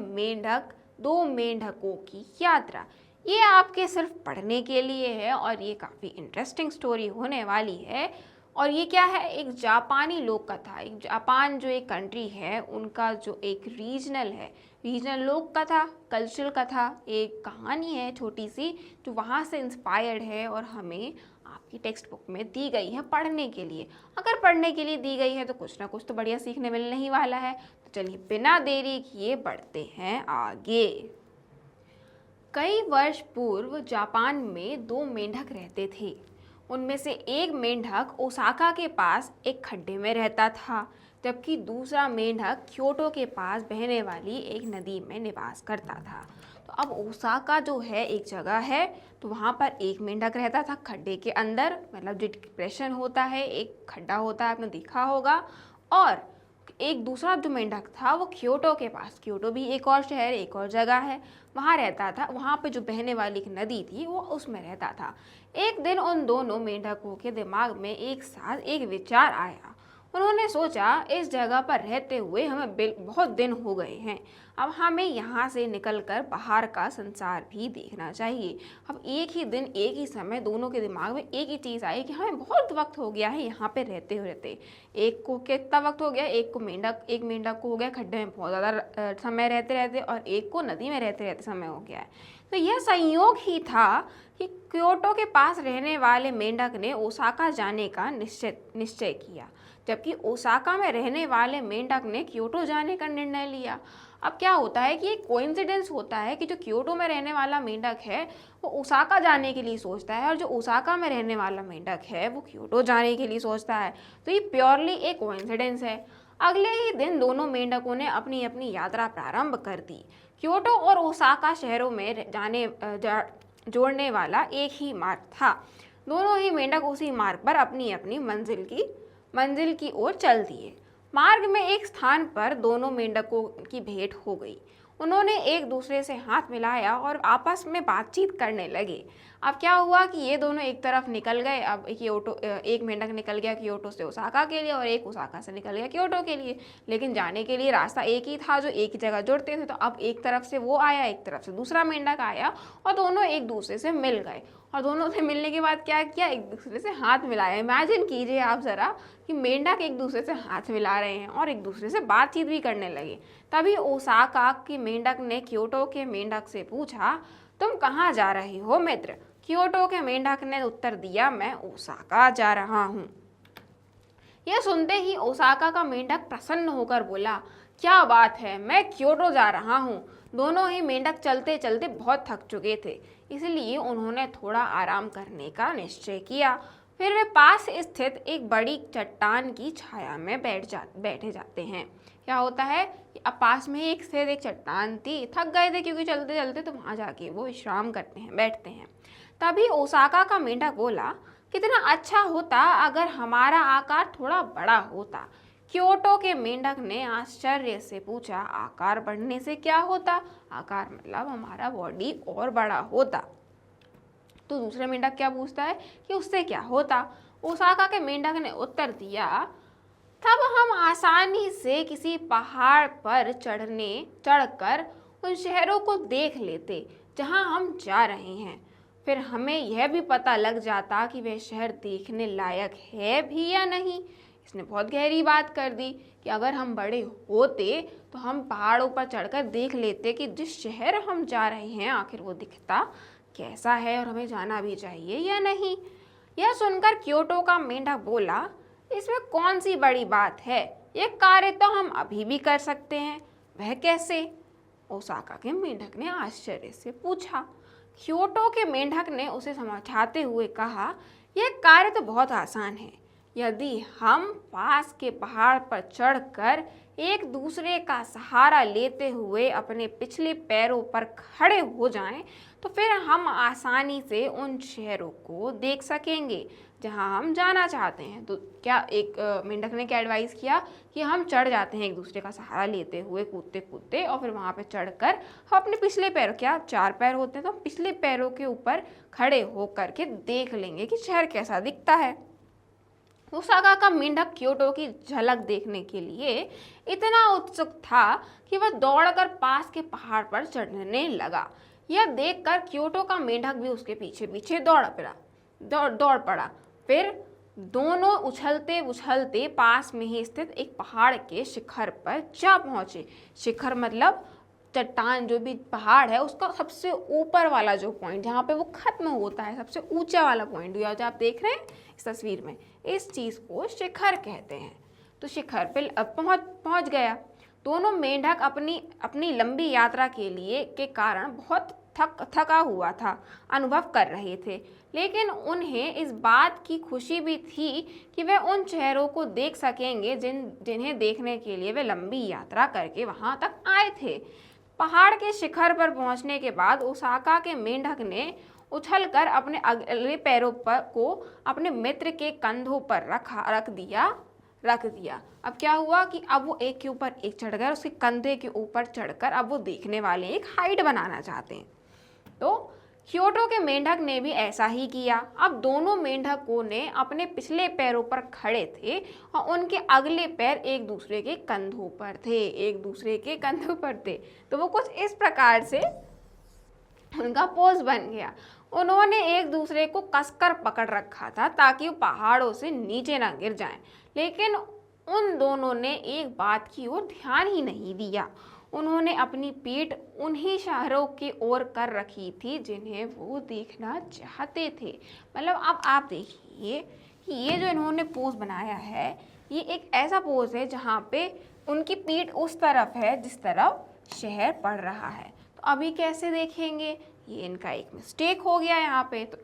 दो मेंढकों की यात्रा। ये आपके सिर्फ पढ़ने के लिए है और ये काफ़ी इंटरेस्टिंग स्टोरी होने वाली है। और ये क्या है? एक जापानी लोक कथा। एक जापान जो एक कंट्री है, उनका जो एक रीजनल लोक कथा, कल्चरल कथा, एक कहानी है छोटी सी, जो वहाँ से इंस्पायर्ड है और हमें आपकी टेक्स्ट बुक में दी गई है पढ़ने के लिए। अगर पढ़ने के लिए दी गई है तो कुछ ना कुछ तो बढ़िया सीखने मिलने ही वाला है। तो चलिए बिना देरी किए बढ़ते हैं आगे। कई वर्ष पूर्व जापान में 2 मेंढक रहते थे। उनमें से एक मेंढक ओसाका के पास एक खड्डे में रहता था, जबकि दूसरा मेंढक क्योटो के पास बहने वाली एक नदी में निवास करता था। तो अब ओसाका जो है एक जगह है, तो वहाँ पर एक मेंढक रहता था खड्डे के अंदर, मतलब जो डिप्रेशन होता है, एक खड्डा होता है, आपने देखा होगा। और एक दूसरा जो मेंढक था वो क्योटो के पास, क्योटो भी एक और शहर, एक और जगह है, वहाँ रहता था। वहाँ पे जो बहने वाली एक नदी थी वो उसमें रहता था। एक दिन उन दोनों मेंढकों के दिमाग में एक साथ एक विचार आया। उन्होंने सोचा, इस जगह पर रहते हुए हमें बहुत दिन हो गए हैं, अब हमें यहाँ से निकलकर बाहर का संसार भी देखना चाहिए। अब एक ही दिन एक ही समय दोनों के दिमाग में एक ही चीज़ आई कि हमें बहुत वक्त हो गया है यहाँ पे रहते। एक को कितना वक्त हो गया? एक मेंढक को हो गया खड्डे में बहुत ज़्यादा समय रहते और एक को नदी में रहते समय हो गया है। तो यह संयोग ही था कि क्योटो के पास रहने वाले मेंढक ने ओसाका जाने का निश्चय किया, जबकि ओसाका में रहने वाले मेंढक ने क्योटो जाने का निर्णय लिया। अब क्या होता है कि एक कोइंसिडेंस होता है कि जो क्योटो में रहने वाला मेंढक है वो ओसाका जाने के लिए सोचता है और जो ओसाका में रहने वाला मेंढक है वो क्योटो जाने के लिए सोचता है। तो ये प्योरली एक कोइंसिडेंस है। अगले ही दिन दोनों मेंढकों ने अपनी अपनी यात्रा प्रारंभ कर दी। क्योटो और ओसाका शहरों में जोड़ने वाला एक ही मार्ग था। दोनों ही मेंढक उसी मार्ग पर अपनी अपनी मंजिल की ओर चल दिए। मार्ग में एक स्थान पर दोनों मेंढकों की भेंट हो गई। उन्होंने एक दूसरे से हाथ मिलाया और आपस में बातचीत करने लगे। अब क्या हुआ कि ये दोनों एक तरफ निकल गए। अब एक मेंढक निकल गया क्योटो से ओसाका के लिए और एक ओसाका से निकल गया क्योटो के लिए, लेकिन जाने के लिए रास्ता एक ही था जो एक ही जगह जुड़ते थे। तो अब एक तरफ से वो आया, एक तरफ से दूसरा मेंढक आया और दोनों एक दूसरे से मिल गए। और दोनों से मिलने के बाद क्या किया, एक दूसरे से हाथ मिलाया। इमेजिन कीजिए आप ज़रा कि मेंढक एक दूसरे से हाथ मिला रहे हैं और एक दूसरे से बातचीत भी करने लगे। तभी ओसाका की मेंढक ने क्योटो के मेंढक से पूछा, तुम कहाँ जा रही हो मित्र? क्योटो के मेंढक ने उत्तर दिया, मैं ओसाका जा रहा हूँ। यह सुनते ही ओसाका का मेंढक प्रसन्न होकर बोला, क्या बात है, मैं क्योटो जा रहा हूँ। दोनों ही मेंढक चलते चलते बहुत थक चुके थे, इसलिए उन्होंने थोड़ा आराम करने का निश्चय किया। फिर वे पास स्थित एक बड़ी चट्टान की छाया में बैठे जाते हैं। क्या होता है कि अब पास में एक स्थित एक चट्टान थी, थक गए थे क्योंकि चलते चलते, तो वहां जाके वो विश्राम करते हैं, बैठते हैं। तभी ओसाका का मेंढक बोला, कितना अच्छा होता अगर हमारा आकार थोड़ा बड़ा होता। क्योटो के मेंढक ने आश्चर्य से पूछा, आकार बढ़ने से क्या होता? आकार मतलब हमारा बॉडी और बड़ा होता। तो दूसरे मेंढक क्या पूछता है कि उससे क्या होता? ओसाका के मेंढक ने उत्तर दिया, तब हम आसानी से किसी पहाड़ पर चढ़कर उन शहरों को देख लेते जहां हम जा रहे हैं। फिर हमें यह भी पता लग जाता कि वह शहर देखने लायक है भी या नहीं। इसने बहुत गहरी बात कर दी कि अगर हम बड़े होते तो हम पहाड़ों पर चढ़कर देख लेते कि जिस शहर हम जा रहे हैं आखिर वो दिखता कैसा है और हमें जाना भी चाहिए या नहीं। यह सुनकर क्योटो का मेंढक बोला, इसमें कौन सी बड़ी बात है, ये कार्य तो हम अभी भी कर सकते हैं। वह कैसे? ओसाका के मेंढक ने आश्चर्य से पूछा। क्योटो के मेंढक ने उसे समझाते हुए कहा, यह कार्य तो बहुत आसान है। यदि हम पास के पहाड़ पर चढ़कर एक दूसरे का सहारा लेते हुए अपने पिछले पैरों पर खड़े हो जाएं, तो फिर हम आसानी से उन शहरों को देख सकेंगे जहां हम जाना चाहते हैं। तो क्या एक मेंढक ने क्या एडवाइस किया कि हम चढ़ जाते हैं एक दूसरे का सहारा लेते हुए कूदते कूदते, और फिर वहां पे चढ़कर हम अपने पिछले पैरों, क्या 4 पैर होते हैं, तो पिछले पैरों के ऊपर खड़े होकर के देख लेंगे कि शहर कैसा दिखता है। ओसाका का मेंढक क्योटो की झलक देखने के लिए इतना उत्सुक था कि वह दौड़कर पास के पहाड़ पर चढ़ने लगा। यह देखकर क्योटो का मेंढक भी उसके पीछे पीछे दौड़ पड़ा। फिर दोनों उछलते उछलते पास में ही स्थित एक पहाड़ के शिखर पर जा पहुंचे। शिखर मतलब चट्टान, जो भी पहाड़ है उसका सबसे ऊपर वाला जो पॉइंट जहाँ पे वो खत्म होता है, सबसे ऊंचा वाला पॉइंट जो आप देख रहे हैं इस तस्वीर में, इस चीज को शिखर कहते हैं। तो शिखर पे पहुंच गया। दोनों मेंढक अपनी लंबी यात्रा के कारण बहुत थका हुआ था, अनुभव कर रहे थे, लेकिन उन्हें इस बात की खुशी भी थी कि वे उन शहरों को देख सकेंगे जिन्हें देखने के लिए वे लंबी यात्रा करके वहां तक आए थे। पहाड़ के शिखर पर पहुंचने के बाद ओसाका के मेंढक ने उछलकर अपने अगले पैरों को अपने मित्र के कंधों पर रख दिया। अब क्या हुआ कि अब वो एक के ऊपर एक चढ़ गए, उसके कंधे के ऊपर चढ़कर अब वो देखने वाले एक हाइट बनाना चाहते हैं। तो क्योटो के मेंढक ने भी ऐसा ही किया। अब दोनों मेंढकों ने अपने पिछले पैरों पर खड़े थे और उनके अगले पैर एक दूसरे के कंधों पर थे। तो वो कुछ इस प्रकार से उनका पोज बन गया। उन्होंने एक दूसरे को कसकर पकड़ रखा था ताकि वो पहाड़ों से नीचे ना गिर जाएं, लेकिन उन दोनों ने एक बात की ओर ध्यान ही नहीं दिया। उन्होंने अपनी पीठ उन्हीं शहरों की ओर कर रखी थी जिन्हें वो देखना चाहते थे। मतलब अब आप देखिए कि ये जो इन्होंने पोज बनाया है, ये एक ऐसा पोज है जहाँ पे उनकी पीठ उस तरफ है जिस तरफ शहर पढ़ रहा है। तो अभी कैसे देखेंगे, ये इनका एक मिस्टेक हो गया यहाँ पे। तो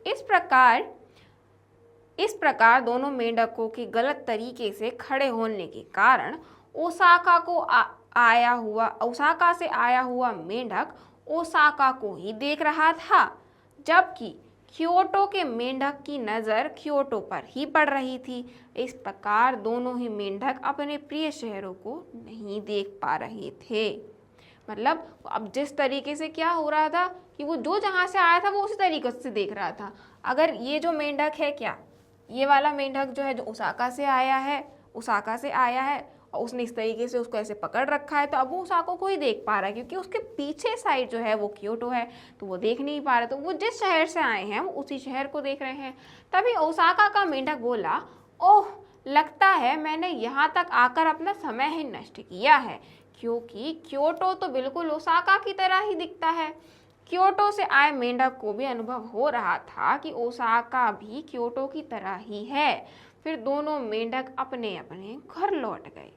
इस प्रकार दोनों मेंढकों के गलत तरीके से खड़े होने के कारण ओसाका से आया हुआ मेंढक ओसाका को ही देख रहा था, जबकि क्योटो के मेंढक की नज़र क्योटो पर ही पड़ रही थी। इस प्रकार दोनों ही मेंढक अपने प्रिय शहरों को नहीं देख पा रहे थे। मतलब अब जिस तरीके से क्या हो रहा था कि वो जो जहाँ से आया था वो उसी तरीके से देख रहा था। अगर ये जो मेंढक है, क्या ये वाला मेंढक जो है जो ओसाका से आया है और उसने इस तरीके से उसको ऐसे पकड़ रखा है, तो अब वो ओसाका को ही देख पा रहा है, क्योंकि उसके पीछे साइड जो है वो क्योटो है, तो वो देख नहीं पा रहा। तो वो जिस शहर से आए हैं वो उसी शहर को देख रहे हैं। तभी ओसाका का मेंढक बोला, ओह, लगता है मैंने यहाँ तक आकर अपना समय ही नष्ट किया है, क्योंकि क्योटो तो बिल्कुल ओसाका की तरह ही दिखता है। क्योटो से आए मेंढक को भी अनुभव हो रहा था कि ओसाका भी क्योटो की तरह ही है। फिर दोनों मेंढक अपने अपने घर लौट गए।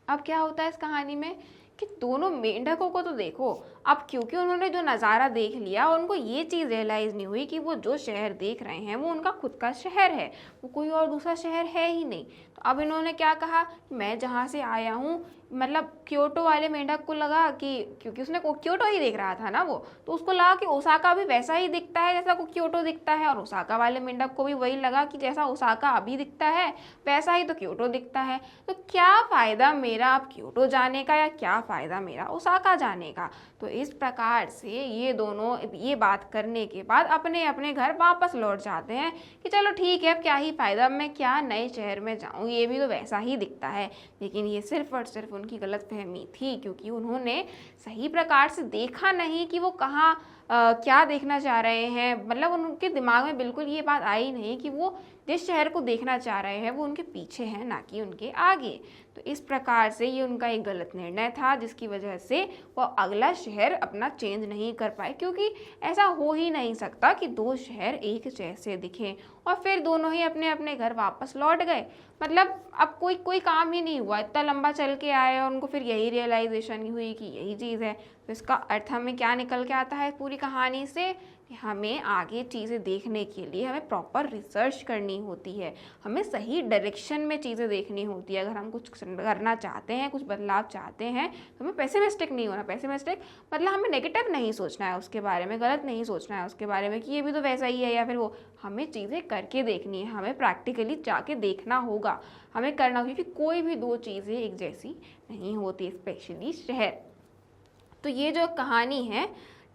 अब क्या होता है इस कहानी में कि दोनों मेंढकों को तो देखो, अब क्योंकि उन्होंने जो नज़ारा देख लिया, उनको ये चीज़ रियलाइज़ नहीं हुई कि वो जो शहर देख रहे हैं वो उनका खुद का शहर है, वो कोई और दूसरा शहर है ही नहीं। तो अब इन्होंने क्या कहा, मैं जहाँ से आया हूँ, मतलब क्योटो वाले मेंढक को लगा कि क्योंकि उसने क्योटो ही देख रहा था ना वो, तो उसको लगा कि ओसाका भी वैसा ही दिखता है जैसा को क्योटो दिखता है, और ओसाका वाले मेंढक को भी वही लगा कि जैसा ओसाका अभी दिखता है वैसा ही तो क्योटो दिखता है। तो क्या फ़ायदा मेरा अब क्योटो जाने का, या क्या फ़ायदा मेरा ओसाका जाने का। तो इस प्रकार से ये दोनों ये बात करने के बाद अपने अपने घर वापस लौट जाते हैं कि चलो ठीक है, अब क्या ही फ़ायदा, मैं क्या नए शहर में जाऊँ, ये भी तो वैसा ही दिखता है। लेकिन ये सिर्फ और सिर्फ उनकी गलतफहमी थी, क्योंकि उन्होंने सही प्रकार से देखा नहीं कि वो कहाँ क्या देखना चाह रहे हैं। मतलब उनके दिमाग में बिल्कुल ये बात आई नहीं कि वो जिस शहर को देखना चाह रहे हैं वो उनके पीछे है, ना कि उनके आगे। तो इस प्रकार से ये उनका एक गलत निर्णय था, जिसकी वजह से वो अगला शहर अपना चेंज नहीं कर पाए, क्योंकि ऐसा हो ही नहीं सकता कि दो शहर एक जैसे दिखें। और फिर दोनों ही अपने अपने घर वापस लौट गए। मतलब अब कोई काम ही नहीं हुआ, इतना लंबा चल के आए और उनको फिर यही रियलाइजेशन हुई कि यही चीज़ है। तो इसका अर्थ हमें क्या निकल के आता है पूरी कहानी से, कि हमें आगे चीज़ें देखने के लिए हमें प्रॉपर रिसर्च करनी होती है, हमें सही डायरेक्शन में चीज़ें देखनी होती है। अगर हम कुछ करना चाहते हैं, कुछ बदलाव चाहते हैं, तो हमें पेसिमिस्टिक नहीं होना। पेसिमिस्टिक मतलब हमें नेगेटिव नहीं सोचना है उसके बारे में, गलत नहीं सोचना है उसके बारे में कि ये भी तो वैसा ही है या फिर वो। हमें चीज़ें करके देखनी है, हमें प्रैक्टिकली जाके देखना होगा, हमें करना होगा, क्योंकि कोई भी दो चीज़ें एक जैसी नहीं होती, स्पेशली शहर। तो ये जो कहानी है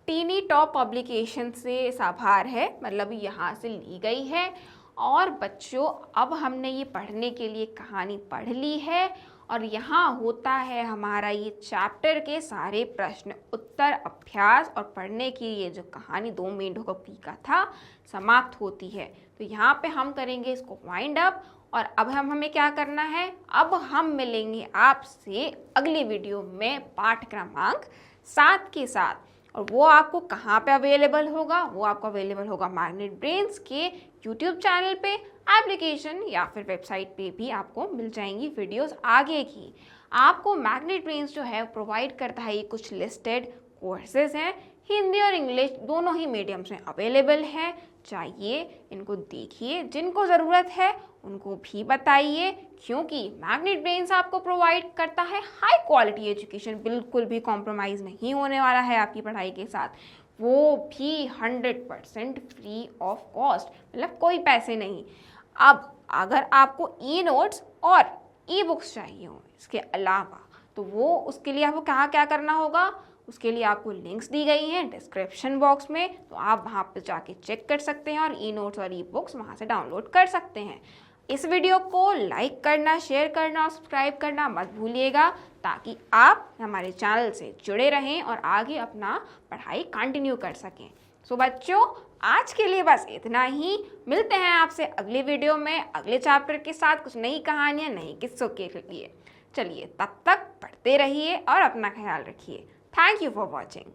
टीनी टॉप पब्लिकेशन से साभार है, मतलब यहाँ से ली गई है। और बच्चों, अब हमने ये पढ़ने के लिए कहानी पढ़ ली है, और यहाँ होता है हमारा ये चैप्टर के सारे प्रश्न उत्तर अभ्यास, और पढ़ने की ये जो कहानी दो मेंढकों की का था समाप्त होती है। तो यहाँ पे हम करेंगे इसको वाइंड अप। और अब हमें क्या करना है, अब हम मिलेंगे आपसे अगले वीडियो में पाठ क्रमांक 7 के साथ। और वो आपको कहाँ पे अवेलेबल होगा, वो आपको अवेलेबल होगा मैग्नेट ब्रेन्स के यूट्यूब चैनल पे, एप्लीकेशन या फिर वेबसाइट पे भी आपको मिल जाएंगी वीडियोस आगे की। आपको मैग्नेट ब्रेन्स जो है प्रोवाइड करता है, ये कुछ लिस्टेड कोर्सेज हैं, हिंदी और इंग्लिश दोनों ही मीडियम्स में अवेलेबल है। चाहिए इनको देखिए, जिनको ज़रूरत है उनको भी बताइए, क्योंकि मैग्नेट ब्रेन्स आपको प्रोवाइड करता है हाई क्वालिटी एजुकेशन, बिल्कुल भी कॉम्प्रोमाइज़ नहीं होने वाला है आपकी पढ़ाई के साथ, वो भी 100% फ्री ऑफ कॉस्ट, मतलब कोई पैसे नहीं। अब अगर आपको ई नोट्स और ई बुक्स चाहिए हो इसके अलावा, तो वो उसके लिए आपको क्या करना होगा, उसके लिए आपको लिंक्स दी गई हैं डिस्क्रिप्शन बॉक्स में, तो आप वहाँ पर जाके चेक कर सकते हैं और ई नोट्स और ई बुक्स वहाँ से डाउनलोड कर सकते हैं। इस वीडियो को लाइक करना, शेयर करना और सब्सक्राइब करना मत भूलिएगा, ताकि आप हमारे चैनल से जुड़े रहें और आगे अपना पढ़ाई कंटिन्यू कर सकें। सो बच्चों, आज के लिए बस इतना ही। मिलते हैं आपसे अगले वीडियो में अगले चैप्टर के साथ, कुछ नई कहानियाँ, नई किस्सों के लिए। चलिए, तब तक पढ़ते रहिए और अपना ख्याल रखिए। Thank you for watching.